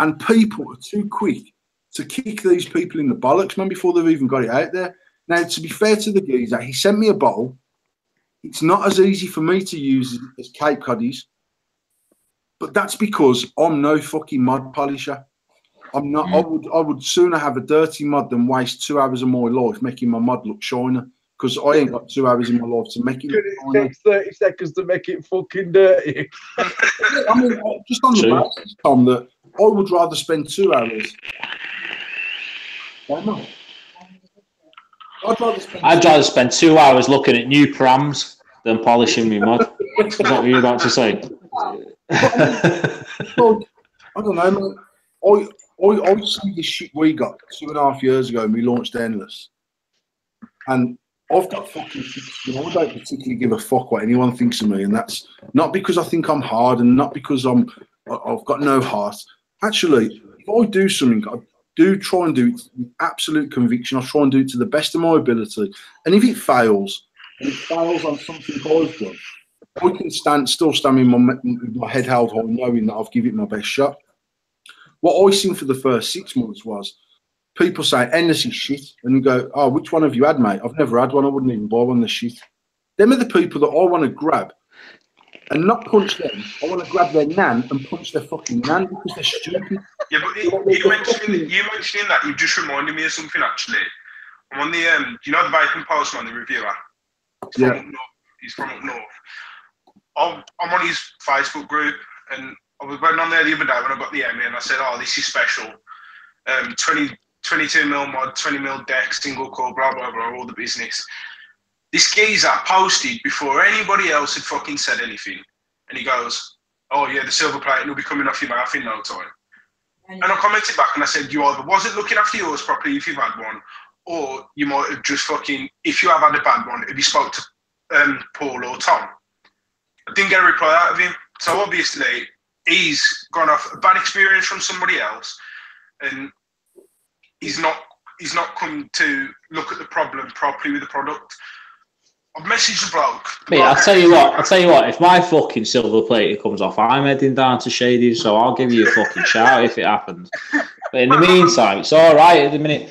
And people are too quick to kick these people in the bollocks, man, before they've even got it out there. Now, to be fair to the geezer, he sent me a bottle. It's not as easy for me to use as Cape Cod is. But that's because I'm no fucking mod polisher. I'm not. I would sooner have a dirty mod than waste 2 hours of my life making my mod look shiner. Because I ain't got 2 hours in my life to make it look shiner. It takes 30 seconds to make it fucking dirty. I mean, just on the basis, Tom, that I would rather spend 2 hours. I'd rather spend 2 hours looking at new prams than polishing my mod. Is that what you're about to say? Well, I don't know, man. I see the shit we got 2.5 years ago and we launched Endless. And I've got fucking, I don't particularly give a fuck what anyone thinks of me. And that's not because I think I'm hard and not because I've got no heart. Actually, if I do something, I do try and do it with absolute conviction. I try and do it to the best of my ability. And if it fails, on something I've done, I can still stand with my head held high, knowing that I've given it my best shot. What I seen for the first 6 months was people saying, "Endless is shit," and you go, "Oh, which one have you had, mate? I've never had one. I wouldn't even buy one. The shit." Them are the people that I want to grab and not punch them. I want to grab their nan and punch their fucking nan because they're stupid. Yeah, but you mentioning that, you just reminded me of something actually. I'm on the you know the Bacon Postman, the reviewer. He's from up north. I'm on his Facebook group, and I went on there the other day when I got the Emmy, and I said, "Oh, this is special. 22mm mod, 20mm deck, single core, blah blah blah, all the business." This geezer posted before anybody else had fucking said anything, and he goes, "Oh yeah, the silver plating will be coming off your mouth in no time." And I commented back and I said, "You either wasn't looking after yours properly if you've had one, or you might have just fucking, if you have had a bad one, if you spoke to Paul or Tom." I didn't get a reply out of him. So obviously he's gone off a bad experience from somebody else, and he's not come to look at the problem properly with the product. I've messaged the bloke. Mate, I'll tell you what, if my fucking silver plate comes off, I'm heading down to Shady, so I'll give you a fucking shout if it happens. But in the meantime, it's all right at the minute.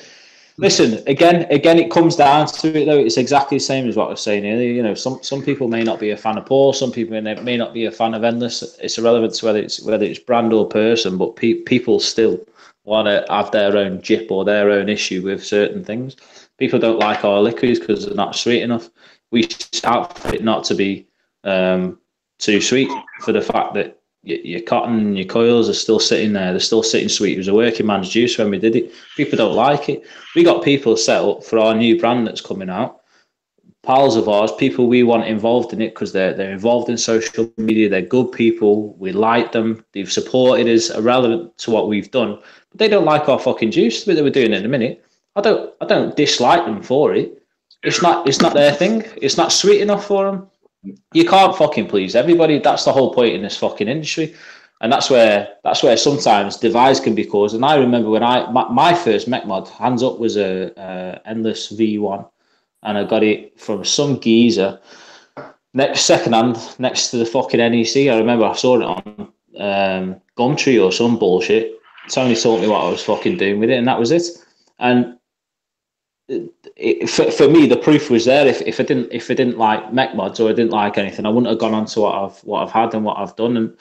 Listen, again, it comes down to it though. It's exactly the same as what I was saying earlier. You know, some people may not be a fan of Paul, some people may not be a fan of Endless. It's irrelevant to whether it's brand or person, but people still want to have their own jip or their own issue with certain things. People don't like our liquids because they're not sweet enough. We shout for it not to be too sweet, for the fact that your cotton and your coils are still sitting there. They're still sitting sweet. It was a working man's juice when we did it. People don't like it. We got people set up for our new brand that's coming out. Pals of ours, people we want involved in it because they're involved in social media. They're good people. We like them. They've supported us, irrelevant to what we've done. But they don't like our fucking juice that we're doing in a minute. I don't dislike them for it. It's not their thing. It's not sweet enough for them. You can't fucking please everybody. That's the whole point in this fucking industry, and that's where sometimes divides can be caused. And I remember when my first mech mod, hands up, was a Endless V1, and I got it from some geezer second hand next to the fucking NEC. I remember I saw it on Gumtree or some bullshit, Tony taught me what I was fucking doing with it, and that was it. And for me, the proof was there. If I didn't like mech mods or I didn't like anything, I wouldn't have gone on to what I've had and what I've done. And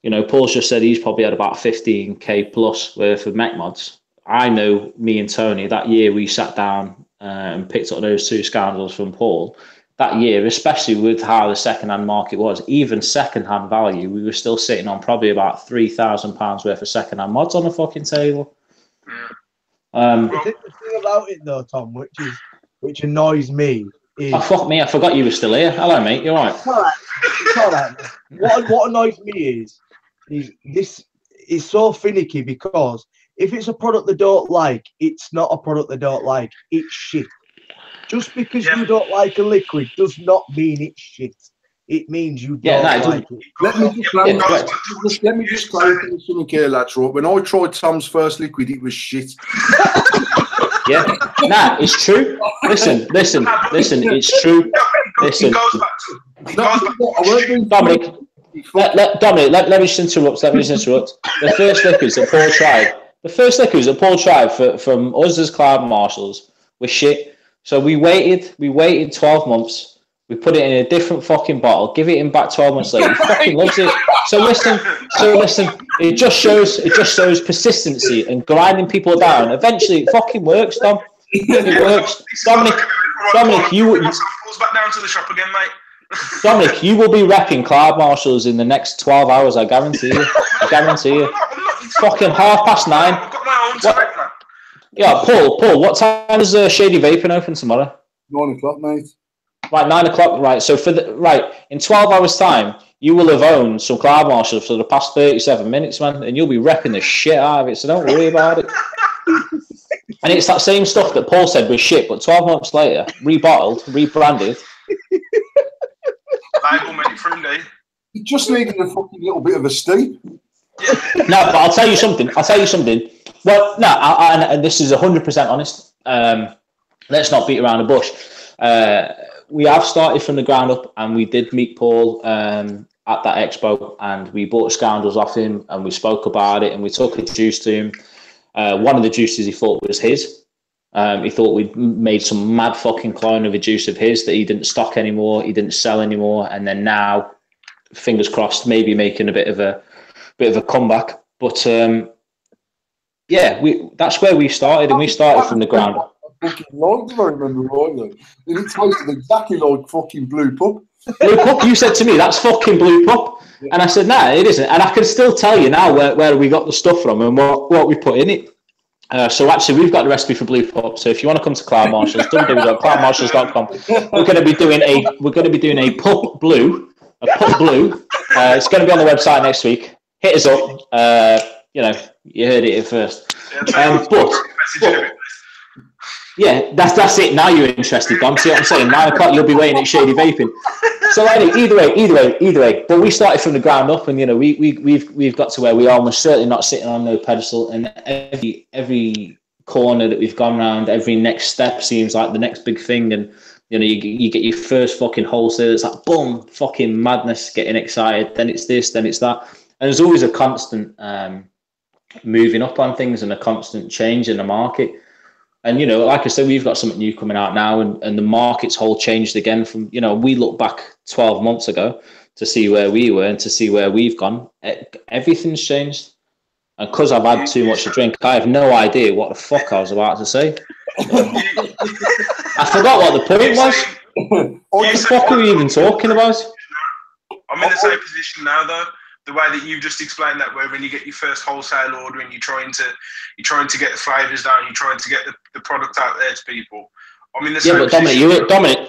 you know, Paul's just said he's probably had about 15k plus worth of mech mods. I know me and Tony that year we sat down and picked up those 2 scoundrels from Paul. That year, especially with how the second-hand market was, even second-hand value, we were still sitting on probably about £3,000 worth of second-hand mods on the fucking table. The thing about it though, Tom, which annoys me is... Oh, fuck me, I forgot you were still here. Hello, mate, you're right. It's all right. What annoys me is this is so finicky, because if it's a product they don't like, it's not a product they don't like. It's shit. Just because you don't like a liquid does not mean it's shit. It means you don't like it. Let me just clarify something here, lads. Right? When I tried Tom's first liquid, it was shit. Yeah, nah, it's true. Listen, it's true. Listen, Dominic, let me just interrupt. The first liquids that Paul tried, from us as cloud marshals were shit. So we waited 12 months. We put it in a different fucking bottle. Give it him back 12 months later. He fucking loves it. So listen. It just shows persistency and grinding people down. Eventually, it fucking works, Dom. It works. Dominic, you back down to the shop again, mate. Dominic, you will be repping cloud marshals in the next 12 hours. I guarantee you. I'm not, fucking 9:30. I've got my own to rep, man. Yeah, Paul, what time is Shady Vaping open tomorrow? 9 o'clock, mate. Right, 9 o'clock. Right, so in 12 hours' time, you will have owned some cloud marshals for the past 37 minutes, man, and you'll be repping the shit out of it. So don't worry about it. And it's that same stuff that Paul said was shit, but 12 months later, rebottled, rebranded. It just needed a fucking little bit of a steep. No, but I'll tell you something. Well, no, and this is 100% honest. Let's not beat around the bush. We have started from the ground up, and we did meet Paul at that expo, and we bought scoundrels off him, and we spoke about it, and we took a juice to him. One of the juices he thought was his. He thought we'd made some mad fucking clone of a juice of his that he didn't stock anymore, he didn't sell anymore, and then now, fingers crossed, maybe making a bit of a comeback. But yeah, that's where we started, and we started from the ground up. Fucking liked, if I remember rightly. And it tasted exactly like fucking Blue Pup. Blue Pup, you said to me, that's fucking Blue Pup. Yeah. And I said, nah, it isn't. And I can still tell you now where we got the stuff from and what we put in it. So actually, we've got the recipe for Blue Pup. So if you want to come to Cloud Marshals, www.cloudmarshals.com. We're going to be doing a Pup Blue. It's going to be on the website next week. Hit us up. You heard it here first. Yeah, that's it. Now you're interested, Dom. See what I'm saying? 9 o'clock, you'll be waiting at Shady Vaping. So anyway, either way. But we started from the ground up, and we've got to where we are. And we're certainly not sitting on no pedestal. And every corner that we've gone around, every next step seems like the next big thing. And you get your first fucking wholesale. It's like boom, fucking madness, getting excited. Then it's this, then it's that. And there's always a constant moving up on things and a constant change in the market. And, like I said, we've got something new coming out now, and the market's whole changed again from, we look back 12 months ago to see where we were and to see where we've gone. Everything's changed. And because I've had too much to drink, I have no idea what the fuck I was about to say. I forgot what the point was. What the fuck are we even talking about? I'm in the same position now, though. The way that you've just explained that, where when you get your first wholesale order and you're trying to get the flavours down, you're trying to get the product out there to people. I'm in the same position. Dominic,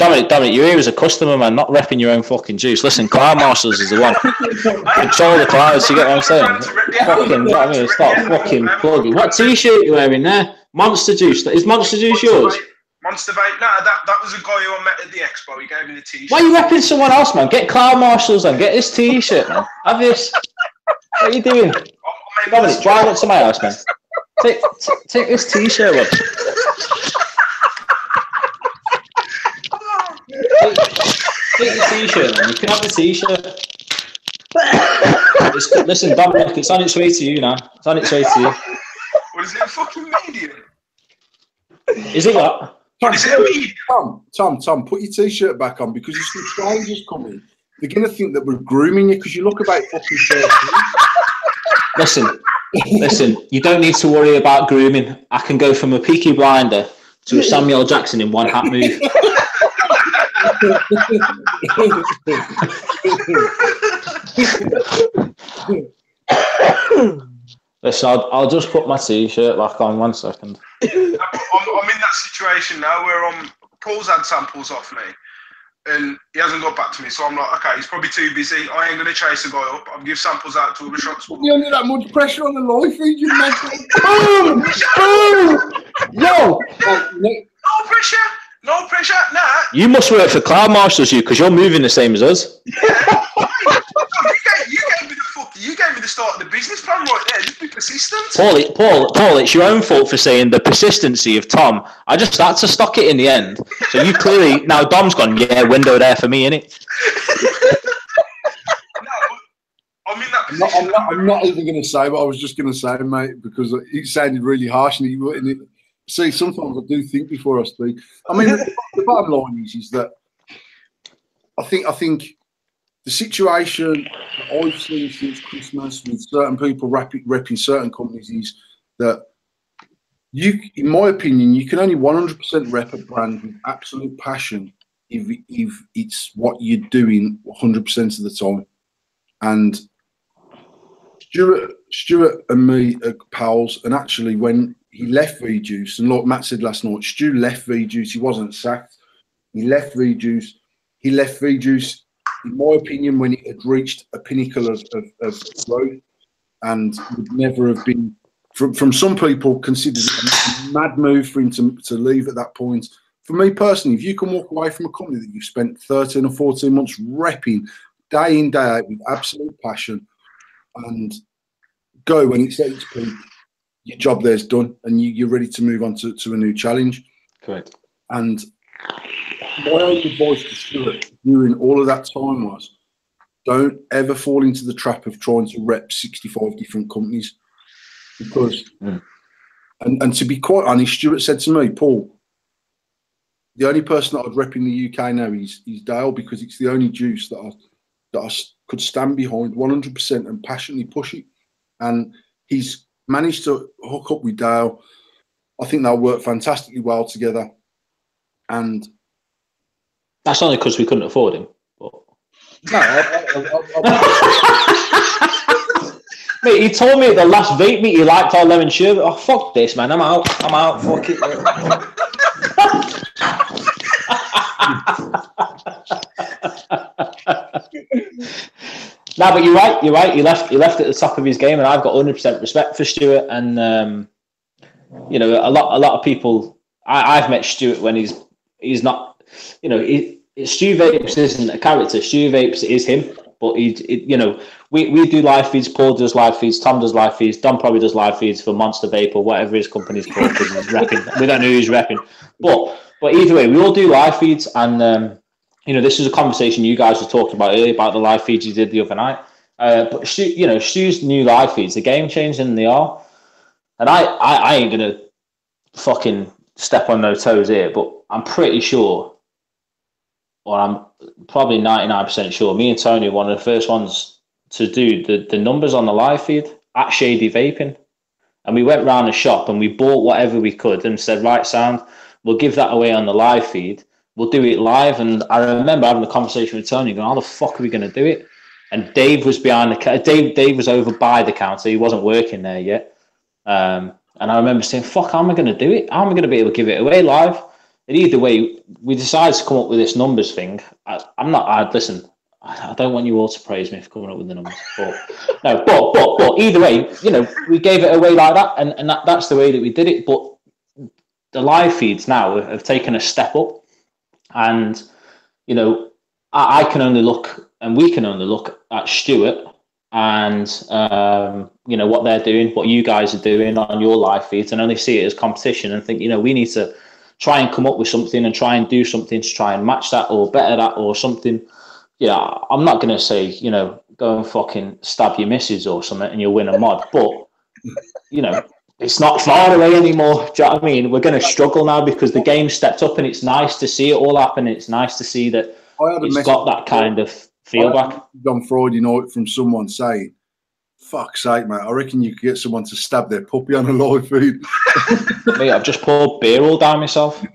you're here as a customer, man, not repping your own fucking juice. Listen, Cloud Marshals is the one. Control the clouds, you get what I'm saying? Fucking, what I mean, start fucking plugging. What t-shirt are you wearing there? Monster Juice. Is Monster Juice yours? Monster Vape. No, that was a guy who I met at the expo. He gave me the t-shirt. Why are you repping someone else, man? Get Cloud Marshals and get this t-shirt, man. Have this. What are you doing? Dominic, drive up to my house, man. Take this t-shirt up. Take the t-shirt, man. You can have the t-shirt. Listen, Dominic, it's on its way to you now. It's on its way to you. Is it what? Tom, put your t-shirt back on because if some strangers come in, they're going to think that we're grooming you because you look about fucking 13. Listen, you don't need to worry about grooming. I can go from a Peaky Blinder to a Samuel Jackson in one hat move. Listen, I'll just put my t-shirt back on 1 second. I'm in that situation now where Paul's had samples off me and he hasn't got back to me, so I'm like, okay, he's probably too busy. I ain't going to chase the guy up. I'll give samples out to other shops. You only that much pressure on the live feed, you mental. Yo! No pressure, nah. You must work for Cloud Marshals, because you're moving the same as us. Yeah. You gave me the start of the business plan right there. Just be persistent. Paul, it's your own fault for saying the persistency of Tom. I just had to stock it in the end. So you clearly now Dom's gone. Yeah, window there for me, innit? I'm in that position. I'm not even going to say what I was just going to say, mate, because it sounded really harsh. And see, sometimes I do think before I speak. I mean, the bottom line is that I think the situation that I've seen since Christmas with certain people repping certain companies is that you, in my opinion, you can only 100% rep a brand with absolute passion if it's what you're doing 100% of the time. And Stuart and me are pals, and actually when he left V-Juice, and like Matt said last night, Stu left V-Juice, he wasn't sacked. He left V-Juice, in my opinion, when it had reached a pinnacle of growth and would never have been, from some people, considered a mad move for him to leave at that point. For me personally, if you can walk away from a company that you've spent 13 or 14 months repping day in, day out with absolute passion and go when it's at its peak, your job there's done and you're ready to move on to a new challenge. Correct. And my only advice to Stuart during all of that time was don't ever fall into the trap of trying to rep 65 different companies because, and to be quite honest, Stuart said to me, Paul, the only person that I'd rep in the UK now is Dale because it's the only juice that I could stand behind 100% and passionately push it. And he's managed to hook up with Dale. I think they'll work fantastically well together. And that's only because we couldn't afford him. But... No, mate, he told me at the last vape meet he liked our lemon sherbet. Oh, fuck this, man. I'm out. Fuck it. No, but you're right. He left at the top of his game, and I've got 100% respect for Stuart. And you know, a lot of people. I've met Stuart when he's not. You know, Stu Vapes isn't a character. Stu Vapes is him. But you know, we do live feeds. Paul does live feeds. Tom does live feeds. Dom probably does live feeds for Monster Vape or whatever his company's called. Because he's repping. We don't know who's repping. But either way, we all do live feeds, and you know, this is a conversation you guys were talking about earlier about the live feeds you did the other night. But Stu, you know, Stu's new live feeds, the game changing, and they are. And I ain't gonna fucking step on no toes here, but I'm pretty sure. Or I'm probably 99% sure, me and Tony were one of the first ones to do the numbers on the live feed at Shady Vaping. And we went round the shop and we bought whatever we could and said, right, sound, we'll give that away on the live feed. We'll do it live. And I remember having a conversation with Tony going, how the fuck are we going to do it? And Dave was behind the counter. Dave was over by the counter. He wasn't working there yet. And I remember saying, fuck, how am I going to do it? How am I going to be able to give it away live? And either way, we decided to come up with this numbers thing. Listen, I don't want you all to praise me for coming up with the numbers. But either way, you know, we gave it away like that. And that's the way that we did it. But the live feeds now have taken a step up. And, you know, I can only look, and we can only look at Stuart and, you know, what they're doing, what you guys are doing on your live feeds, and only see it as competition and think, you know, we need to try and come up with something and try and do something to try and match that or better that or something. Yeah, I'm not going to say, you know, go and fucking stab your missus or something and you'll win a mod. But, you know, it's not far away anymore. Do you know what I mean? We're going to struggle now because the game stepped up, and it's nice to see it all happen. It's nice to see that it's got that kind of feel back. On Friday night from someone saying, "Fuck's sake, mate! I reckon you could get someone to stab their puppy on a live feed." Mate, I've just poured beer all down myself.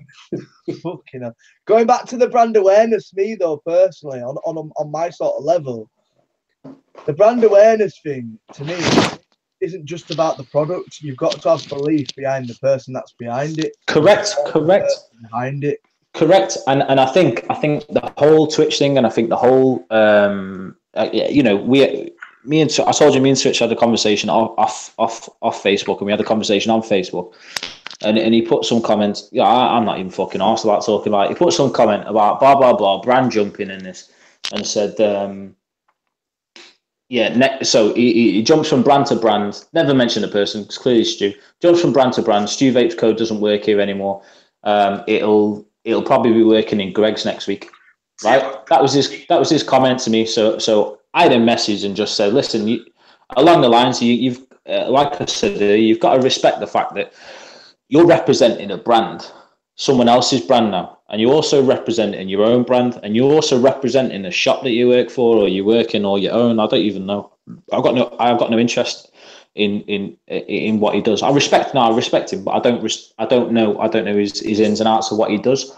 Fucking hell. Going back to the brand awareness, me though personally, on my sort of level, the brand awareness thing to me isn't just about the product. You've got to have belief behind the person that's behind it. Correct. Behind it. Correct. And I think the whole Twitch thing, and I think the whole you know, me and Twitch had a conversation off Facebook, and we had a conversation on Facebook. And he put some comments. Yeah, I'm not even fucking arsed about talking about it. He put some comment about blah blah blah brand jumping in this, and said, so he jumps from brand to brand. Never mentioned a person. It's clearly Stu. Jumps from brand to brand. Stu Vape's code doesn't work here anymore. It'll probably be working in Greg's next week. Right? That was his comment to me. So I then messaged and just said, listen, along the lines, you've like I said, you've got to respect the fact that you're representing a brand, someone else's brand now, and you're also representing your own brand, and you're also representing a shop that you work for, or you work in, or your own. I don't even know. I've got no interest in what he does. I respect him, but I don't know his ins and outs of what he does.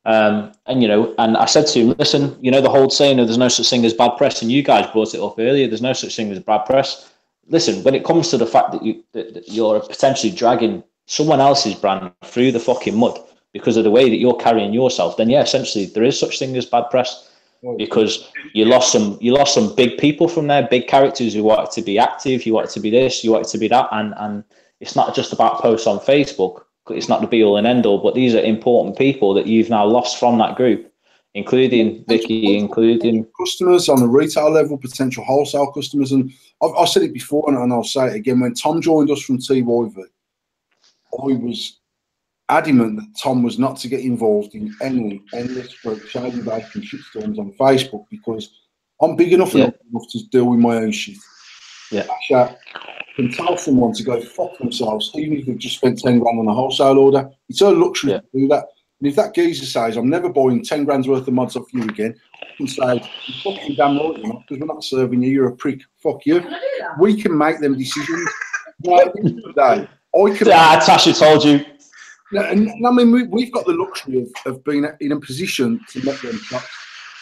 And you know, and I said to him, listen, you know the whole saying of there's no such thing as bad press, and you guys brought it up earlier. There's no such thing as bad press. Listen, when it comes to the fact that you're potentially dragging someone else's brand through the fucking mud because of the way that you're carrying yourself, then yeah, essentially there is such thing as bad press, because you lost some big people from there, big characters who wanted to be active, you wanted to be this, you wanted to be that, and it's not just about posts on Facebook. It's not the be all and end all, but these are important people that you've now lost from that group, including Vicky, including customers on the retail level, potential wholesale customers. And I've said it before, and I'll say it again. When Tom joined us from TYV, I was adamant that Tom was not to get involved in any endless shady bacon shitstorms on Facebook, because I'm big enough enough to deal with my own shit. Yeah. I can tell someone to go fuck themselves, even if they've just spent 10 grand on a wholesale order. It's a luxury to do that. And if that geezer says, I'm never buying 10 grand's worth of mods off you again, I can say, you're fucking damn right, you're not, because we're not serving you, you're a prick, fuck you. We can make them decisions. At the end of the day, Tasha told you. And I mean, we've got the luxury of being in a position to make them shots.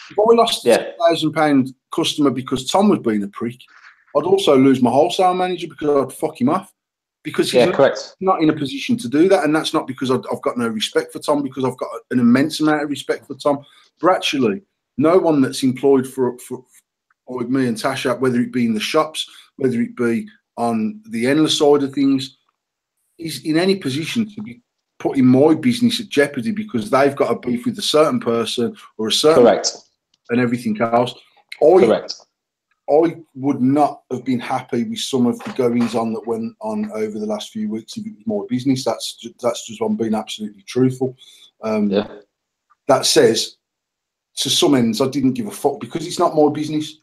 If I lost a £1,000 customer because Tom was being a prick, I'd also lose my wholesale manager because I'd fuck him off. Because he's not in a position to do that. And that's not because I've got no respect for Tom, because I've got an immense amount of respect for Tom. But actually, no one that's employed for with me and Tasha, whether it be in the shops, whether it be on the endless side of things, is in any position to be putting my business at jeopardy because they've got a beef with a certain person or a certain and everything else. I would not have been happy with some of the goings on that went on over the last few weeks if it was my business. That's just I'm being absolutely truthful. That says, to some ends, I didn't give a fuck because it's not my business.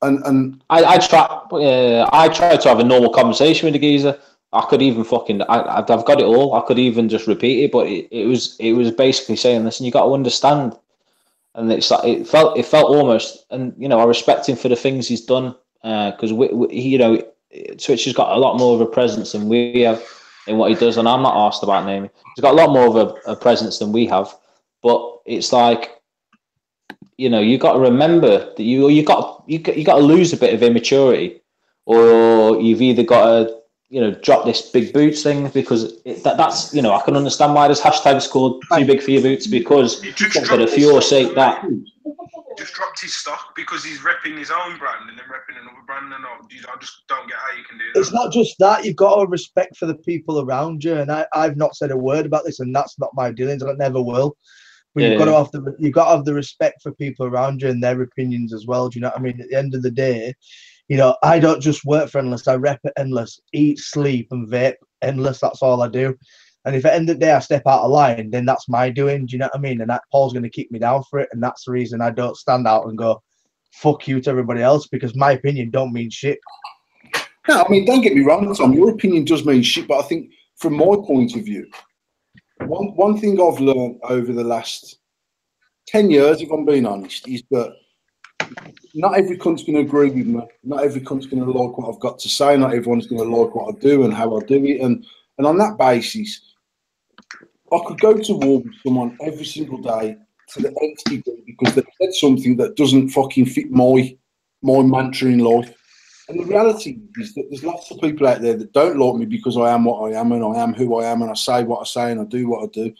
And I tried to have a normal conversation with the geezer. I could even I've got it all. I could even just repeat it, but it was basically saying, listen, you got to understand. And it's like it felt almost, and you know, I respect him for the things he's done, because you know, Twitch has got a lot more of a presence than we have in what he does, and I'm not asked about naming. He's got a lot more of a presence than we have, but it's like, you know, you got to remember that you got to lose a bit of immaturity, or you've either got to, you know, drop this big boots thing, because that's, you know, I can understand why there's hashtags called too big for your boots, because for the pure sake that just dropped his stock because he's repping his own brand and then repping another brand, and I just don't get how you can do that. It's not just that, you've got to have respect for the people around you, and I've not said a word about this, and that's not my dealings, and I never will. But you've got to have the respect for people around you and their opinions as well. Do you know what I mean? At the end of the day, you know, I don't just work for Endless. I rep at Endless, eat, sleep, and vape Endless. That's all I do. And if at the end of the day I step out of line, then that's my doing. Do you know what I mean? And that Paul's going to kick me down for it. And that's the reason I don't stand out and go, fuck you to everybody else, because my opinion don't mean shit. No, I mean, don't get me wrong, Tom. Your opinion does mean shit, but I think from my point of view, one thing I've learned over the last 10 years, if I'm being honest, is that not every cunt's going to agree with me. Not every cunt's going to like what I've got to say. Not everyone's going to like what I do and how I do it. And on that basis, I could go to war with someone every single day to the nth degree because they've said something that doesn't fucking fit my mantra in life. And the reality is that there's lots of people out there that don't like me because I am what I am and I am who I am and I say what I say and I do what I do.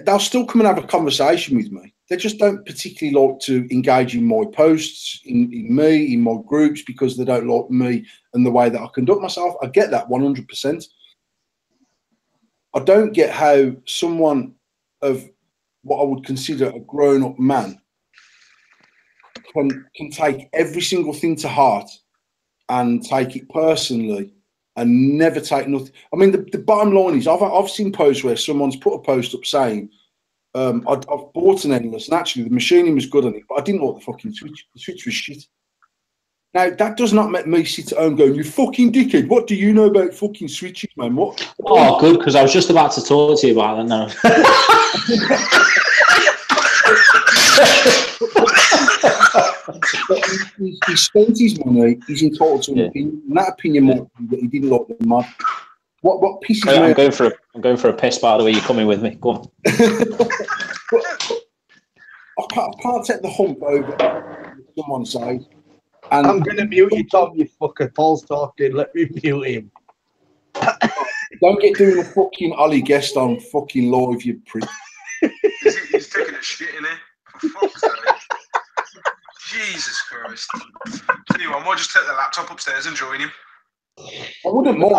They'll still come and have a conversation with me. They just don't particularly like to engage in my posts, in me, in my groups, because they don't like me and the way that I conduct myself. I get that 100%. I don't get how someone of what I would consider a grown-up man can take every single thing to heart and take it personally and never take nothing. I mean, the bottom line is I've seen posts where someone's put a post up saying, I've bought an endless, and actually the machining was good on it, but I didn't like the fucking switch. The switch was shit. Now, that does not make me sit at home going, you fucking dickhead, what do you know about fucking switches, man? What? Oh, good, because I was just about to talk to you about that now. He spent his money, he's entitled to an opinion, and that opinion might be that he didn't like the mod. What pisses me off? I'm going for a piss, by the way. You're coming with me. Go on. I can't take the hump over someone says. And I'm going to mute you, Tom, you fucker. Paul's talking. Let me mute him. Don't get doing a fucking Ollie guest on fucking live, you prick. He's taking a shit in it. For fuck's sake. Jesus Christ. Anyway, I might just take the laptop upstairs and join him. I wouldn't mind.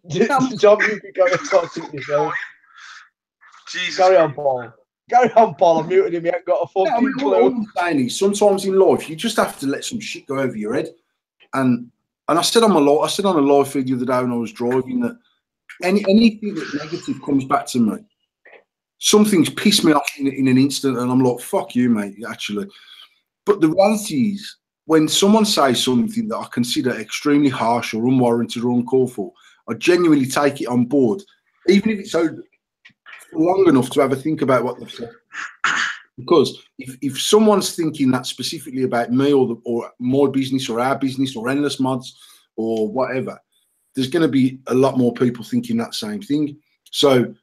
John, you can go and talk to yourself. Jesus. Carry on, Paul. Carry on, Paul. I'm muting him. He ain't got a fucking clue. What I'm saying is, sometimes in life, you just have to let some shit go over your head. And I said on a live feed the other day when I was driving that anything that's negative comes back to me. Something's pissed me off in an instant, and I'm like, fuck you, mate, actually. But the reality is, when someone says something that I consider extremely harsh or unwarranted or uncalled for, I genuinely take it on board, even if it's long enough to have a think about what they've said. Because if someone's thinking that specifically about me or my business or our business or endless mods or whatever, there's going to be a lot more people thinking that same thing. So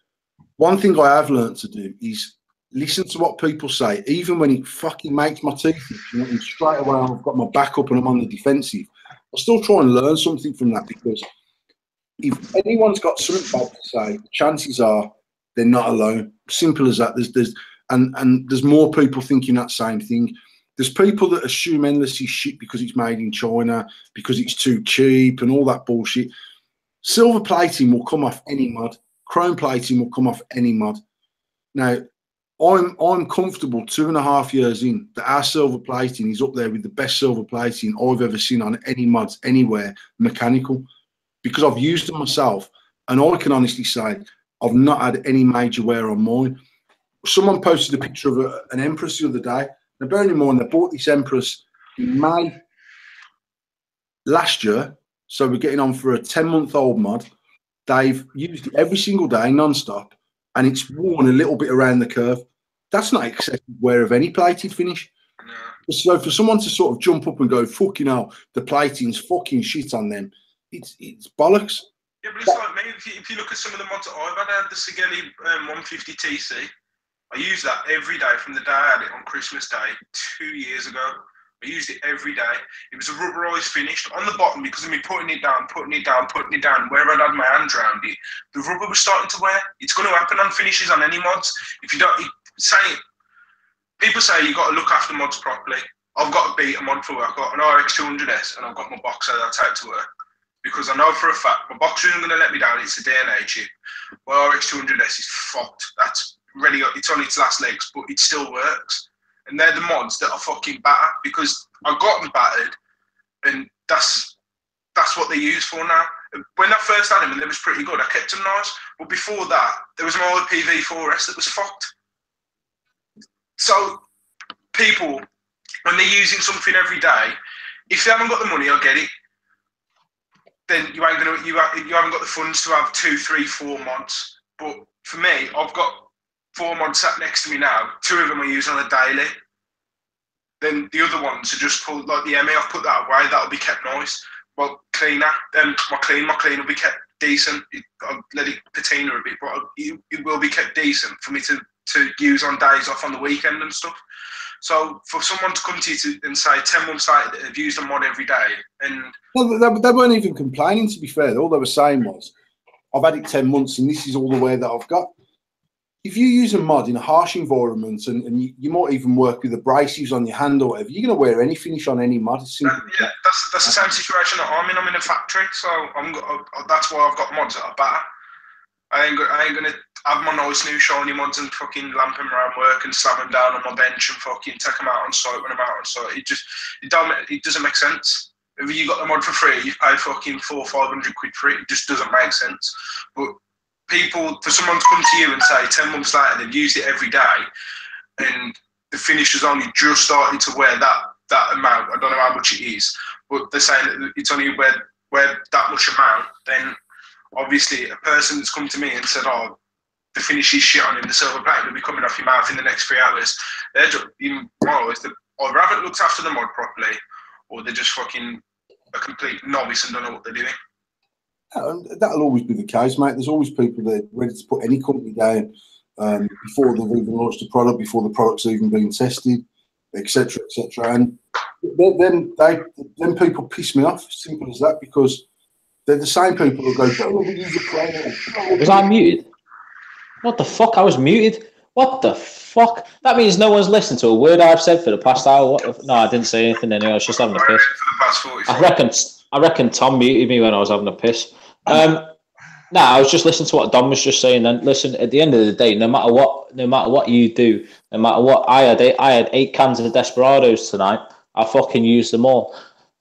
one thing I have learned to do is listen to what people say, even when it fucking makes my teeth itch, and straight away I've got my back up and I'm on the defensive. I still try and learn something from that, because if anyone's got something bad to say, chances are they're not alone. Simple as that. There's more people thinking that same thing. There's people that assume endless is shit because it's made in China, because it's too cheap and all that bullshit. Silver plating will come off any mod. Chrome plating will come off any mod. Now, I'm comfortable 2.5 years in that our silver plating is up there with the best silver plating I've ever seen on any mods anywhere mechanical, because I've used them myself, and I can honestly say I've not had any major wear on mine. Someone posted a picture of an Empress the other day. Now, bearing in mind, they bought this Empress in May last year, so we're getting on for a 10-month-old mod. They've used it every single day, non-stop, and it's worn a little bit around the curve. That's not excessive wear of any plated finish. No. So for someone to sort of jump up and go, fucking hell, the plating's fucking shit on them, it's bollocks. Yeah, but it's like me, if you look at some of the mods that I've had, I had the Sigelli 150 TC. I use that every day from the day I had it on Christmas Day 2 years ago. I used it every day. It was a rubberized finish on the bottom because of me putting it down. Where I'd had my hand around it, the rubber was starting to wear. It's going to happen on finishes on any mods. If you don't, people say you got to look after mods properly. I've got a beta mod for work. I've got an RX 200S and I've got my boxer that I take to work. Because I know for a fact my boxer isn't going to let me down. It's a DNA chip. My RX 200S is fucked. That's ready. It's on its last legs, but it still works. And they're the mods that are fucking battered, because I got them battered, and that's what they use for now. When I first had them, and they was pretty good, I kept them nice. But before that, there was my old PV4S that was fucked. So people, when they're using something every day, if they haven't got the money, I get it. Then you haven't got the funds to have 2, 3, 4 mods. But for me, I've got 4 mods sat next to me now. 2 of them I use on a daily. Then the other ones are just pulled, like the ME, I've put that away. That'll be kept nice. Well, cleaner. Then my clean will be kept decent. I'll let it patina a bit, but it will be kept decent for me to use on days off on the weekend and stuff. So for someone to come to you and say 10 months later that they've used a mod every day, and they weren't even complaining, to be fair. All they were saying was, I've had it 10 months and this is all the wear that I've got. If you use a mod in a harsh environment and you might even work with abrasives on your hand or whatever, you're going to wear any finish on any mod. Yeah, that's the same situation that I'm in. I'm in a factory, so that's why I've got mods that are better. I ain't gonna have my nice new shiny mods and fucking lamp them around work and slam them down on my bench and fucking take them out on site when I'm out on site. It doesn't make sense. If you got the mod for free, you pay fucking 400 or 500 quid for it. It just doesn't make sense. But for someone to come to you and say 10 months later they've used it every day and the finish has only just started to wear that amount, I don't know how much it is, but they're saying that it's only wear that much amount, then obviously a person that's come to me and said, oh, the finish is shit on him, the silver plate will be coming off your mouth in the next 3 hours, they're just, either haven't looked after the mod properly or they're just fucking a complete novice and don't know what they're doing. That'll always be the case, mate. There's always people that are ready to put any company down before they've even launched a product, before the product's even been tested, etc., etc. And then people piss me off, simple as that, because they're the same people who go, don't ever use a plane. Was I muted? What the fuck? I was muted. What the fuck? That means no one's listened to a word I've said for the past hour. No, I didn't say anything anyway. I was just having a piss. I reckon Tom muted me when I was having a piss. I was just listening to what Dom was just saying. Then listen, at the end of the day, no matter what you do, no matter what, I had 8 cans of Desperados tonight. I fucking used them all.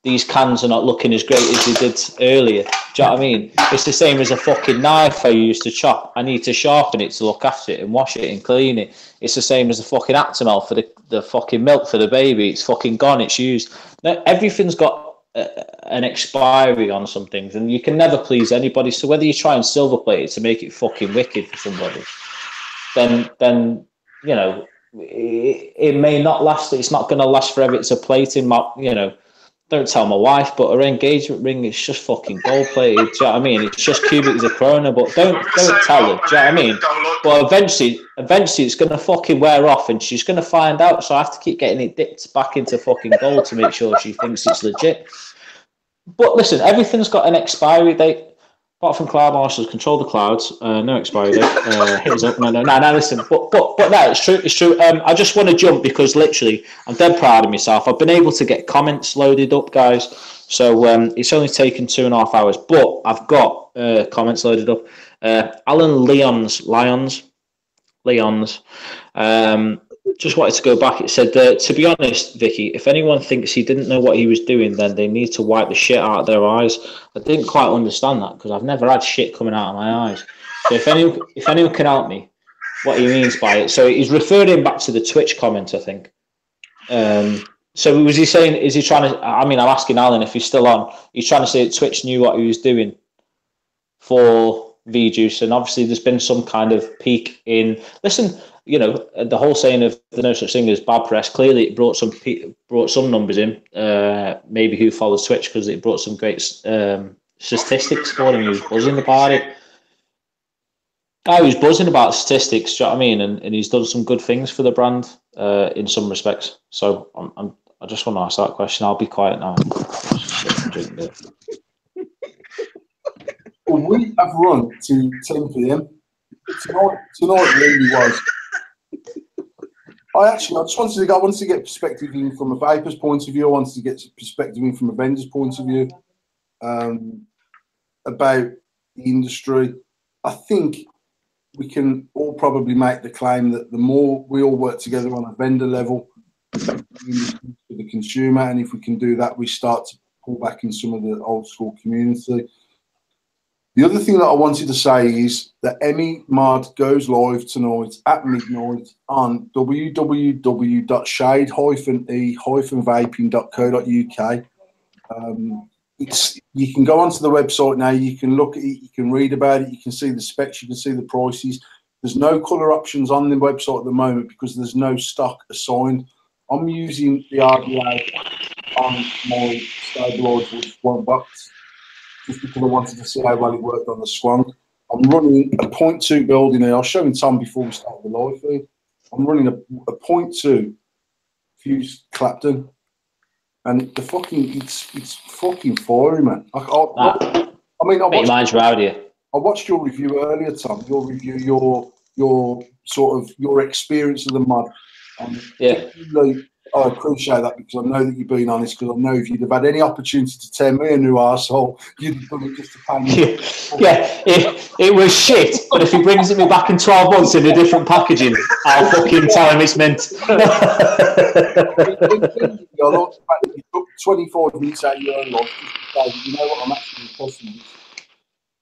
These cans are not looking as great as they did earlier. Do you know what I mean? It's the same as a fucking knife I used to chop. I need to sharpen it to look after it and wash it and clean it. It's the same as the fucking Actimel for the fucking milk for the baby. It's fucking gone. It's used. Now, everything's got an expiry on some things, and you can never please anybody. So whether you try and silver plate it to make it fucking wicked for somebody, then you know it may not last. It's not going to last forever. It's a plating, you know. Don't tell my wife, but her engagement ring is just fucking gold plated. Do you know what I mean? It's just cubic as a corona, but don't tell her. Do you know what I mean? But eventually it's going to fucking wear off, and she's going to find out. So I have to keep getting it dipped back into fucking gold to make sure she thinks it's legit. But listen, everything's got an expiry date. Apart from Cloud Marshals, control the clouds. No expiry date. Hit us up. No. Listen, but no, it's true. It's true. I just want to jump because literally, I'm dead proud of myself. I've been able to get comments loaded up, guys. So it's only taken 2.5 hours, but I've got comments loaded up. Alan Lyons. Just wanted to go back. It said, to be honest, Vicky, if anyone thinks he didn't know what he was doing, then they need to wipe the shit out of their eyes. I didn't quite understand that because I've never had shit coming out of my eyes. So if anyone can help me, what he means by it. So he's referring back to the Twitch comment, I think. So was he saying, is he trying to, I mean, I'm asking Alan if he's still on. He's trying to say that Twitch knew what he was doing for V-Juice, and obviously there's been some kind of peak in, listen, you know, the whole saying of there's no such thing as bad press, clearly it brought some numbers in, maybe who follows Twitch, because it brought some great statistics for him. He was buzzing about it. He was buzzing about statistics, do you know what I mean? And he's done some good things for the brand in some respects. So I just want to ask that question. I'll be quiet now. Well, we have run to 10 p.m. Tonight really was. I wanted to get perspective in from a Vapor's point of view. I wanted to get perspective in from a vendor's point of view about the industry. I think we can all probably make the claim that the more we all work together on a vendor level, for the consumer, and if we can do that, we start to pull back in some of the old school community. The other thing that I wanted to say is that Emmy Mod goes live tonight at midnight on www.shade-e-vaping.co.uk. You can go onto the website now. You can look at it. You can read about it. You can see the specs. You can see the prices. There's no colour options on the website at the moment because there's no stock assigned. I'm using the RDA on my stabilised wood squonk box just because I wanted to see how well it worked on the squonk. I'm running a 0.2 building here. I was showing Tom before we started the live feed. I'm running a 0.2 fused Clapton, and the fucking it's fucking fiery, man. I mean, mine's rowdy. I watched your review earlier, Tom. Your review, your sort of your experience of the mod. Yeah. I appreciate that because I know that you've been honest. Because I know if you'd have had any opportunity to tear me a new arsehole, you'd have done it just to pay me. Yeah, it was shit. But if he brings it me back in 12 months in a different packaging, I'll fucking tell him it's mint. I like the fact that you took 25 minutes out of your own life just to say, you know what, I'm actually impressing this.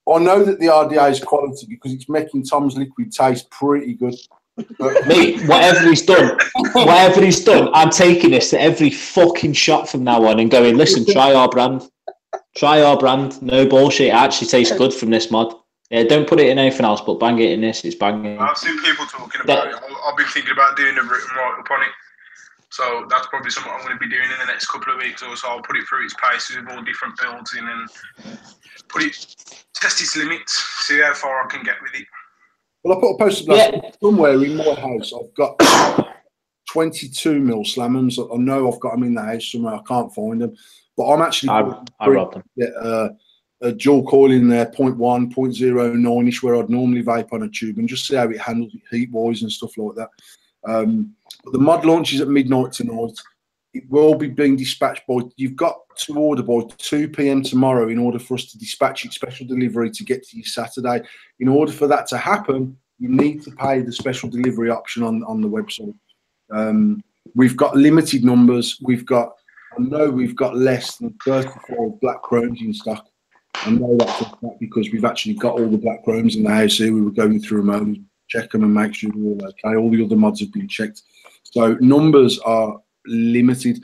I know that the RDA is quality because it's making Tom's liquid taste pretty good. Mate, whatever he's done, I'm taking this to every fucking shop from now on and going, listen, try our brand, no bullshit, it actually tastes good from this mod. Yeah, don't put it in anything else, but bang it in this, it's banging. I've seen people talking about it. I've been thinking about doing a written write-up on it. So that's probably something I'm going to be doing in the next couple of weeks or so. I'll put it through its paces with all different builds in and test its limits, see how far I can get with it. Well, I put a poster somewhere in my house. I've got 22 mil slammers. I know I've got them in the house somewhere. I can't find them, but I'm actually I robbed them. Get a dual coil in there, 0.1, 0.09ish, where I'd normally vape on a tube, and just see how it handles it heat wise and stuff like that. But the mod launches at midnight tonight. It will be being dispatched by. You've got to order by 2 p.m. tomorrow in order for us to dispatch it special delivery to get to you Saturday. In order for that to happen, you need to pay the special delivery option on the website. We've got limited numbers. I know we've got less than 34 black chromes in stock. I know that's because we've actually got all the black chromes in the house here. We were going through them and check them and make sure they're all okay. All the other mods have been checked. So numbers are limited.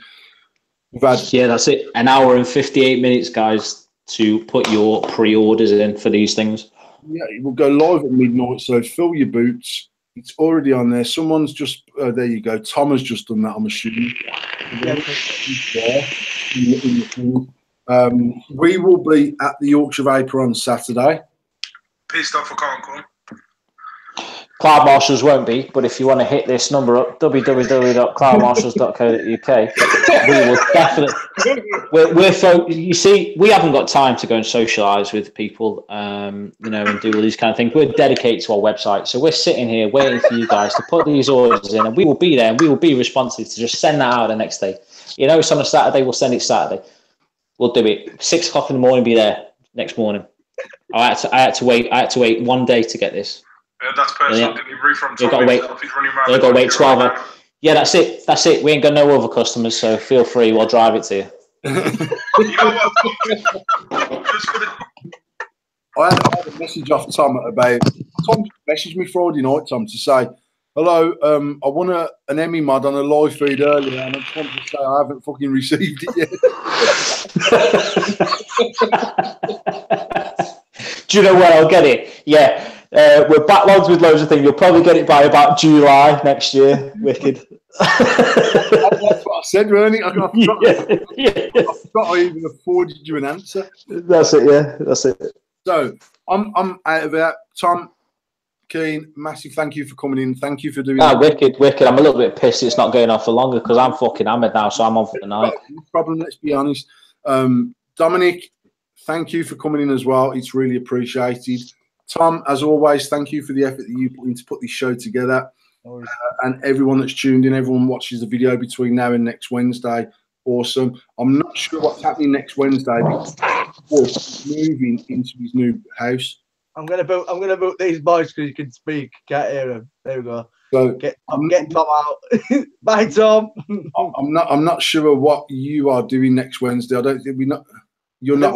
That's it. An hour and 58 minutes, guys, to put your pre-orders in for these things. Yeah, it will go live at midnight. So fill your boots. It's already on there. Someone's just there. You go. Tom has just done that. I'm assuming. We will be at the Yorkshire Vapor on Saturday. Pissed off I can't come. Cloud Marshals won't be, but if you want to hit this number up, www.cloudmarshals.co.uk, we will definitely. You see, we haven't got time to go and socialise with people, and do all these kind of things. We're dedicated to our website, so we're sitting here waiting for you guys to put these orders in, and we will be there, and we will be responsive to just send that out the next day. It's on a Saturday, we'll send it Saturday. We'll do it 6 o'clock in the morning. Be there next morning. I had to wait 1 day to get this. That's personal delivery from Tom. They've got to wait 12 hours. Yeah, that's it. We ain't got no other customers, so feel free. We'll drive it to you. You know what? I had a message off Tom Tom messaged me Friday night, Tom, to say, hello, I won an Emmy mod on a live feed earlier, and I just wanted to say I haven't fucking received it yet. Do you know where I'll get it? Yeah. We're backlogged with loads of things. You'll probably get it by about July next year. Wicked. That's what I said, really. I forgot I even afforded you an answer. That's it, yeah. That's it. So I'm out of it. Tom, Keen, massive thank you for coming in. Thank you for doing that. Wicked. I'm a little bit pissed it's not going on for longer because I'm fucking hammered now, so I'm on for the night. No problem, let's be honest. Dominic, thank you for coming in as well. It's really appreciated. Tom, as always, thank you for the effort that you put in to put this show together. And everyone that's tuned in, everyone watches the video between now and next Wednesday. Awesome. I'm not sure what's happening next Wednesday because he's moving into his new house. I'm gonna boot these boys because you can speak. Can't hear them. There we go. So get Tom out. Bye, Tom. I'm not sure what you are doing next Wednesday. I don't think you're not.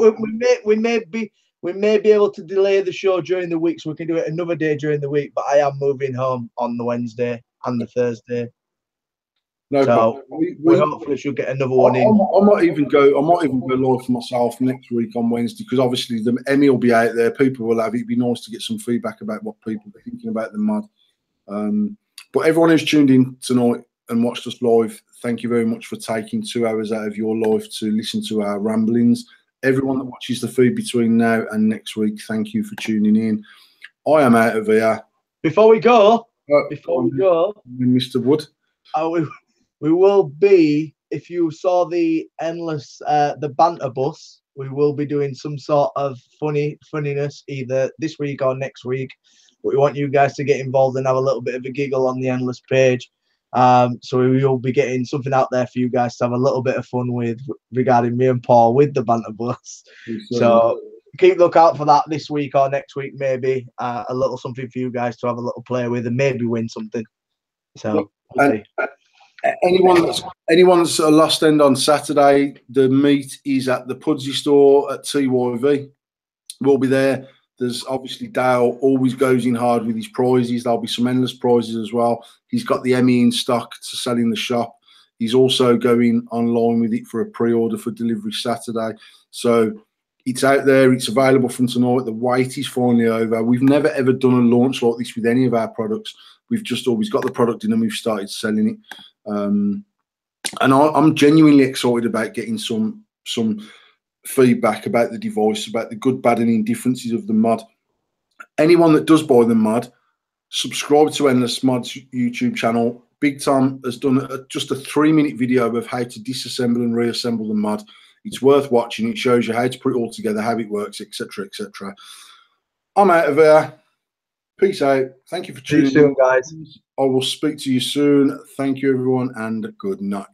We may be able to delay the show during the week, so we can do it another day during the week. But I am moving home on the Wednesday and the Thursday. No so problem. We hopefully should get another one in. I might even go live for myself next week on Wednesday, because obviously the Emmy will be out there. People will have it. It'd be nice to get some feedback about what people are thinking about the mod. But everyone who's tuned in tonight and watched us live, thank you very much for taking 2 hours out of your life to listen to our ramblings. Everyone that watches the feed between now and next week, thank you for tuning in. I am out of here. Before we go, Mr. Wood, we will be, if you saw the endless, the banter bus, we will be doing some sort of funniness either this week or next week. But we want you guys to get involved and have a little bit of a giggle on the endless page. So we will be getting something out there for you guys to have a little bit of fun with regarding me and Paul with the banter bus. So keep look out for that this week or next week, maybe a little something for you guys to have a little play with and maybe win something. So anyone that's a lost end on Saturday, the meet is at the Pudsey store at TYV. We'll be there. There's obviously Dale always goes in hard with his prizes. There'll be some endless prizes as well. He's got the Emmy in stock to sell in the shop. He's also going online with it for a pre-order for delivery Saturday. So it's out there. It's available from tonight. The wait is finally over. We've never, ever done a launch like this with any of our products. We've just always got the product in and we've started selling it. And I'm genuinely excited about getting some feedback about the device, about the good, bad and indifferences of the mod. Anyone that does buy the mod, subscribe to Endless Mod's YouTube channel. Big Tom has done just a 3-minute video of how to disassemble and reassemble the mod. It's worth watching. It shows you how to put it all together, how it works, etc., etc. I'm out of here. Peace out. Thank you for tuning in. See you soon, guys. I will speak to you soon. Thank you, everyone, and good night.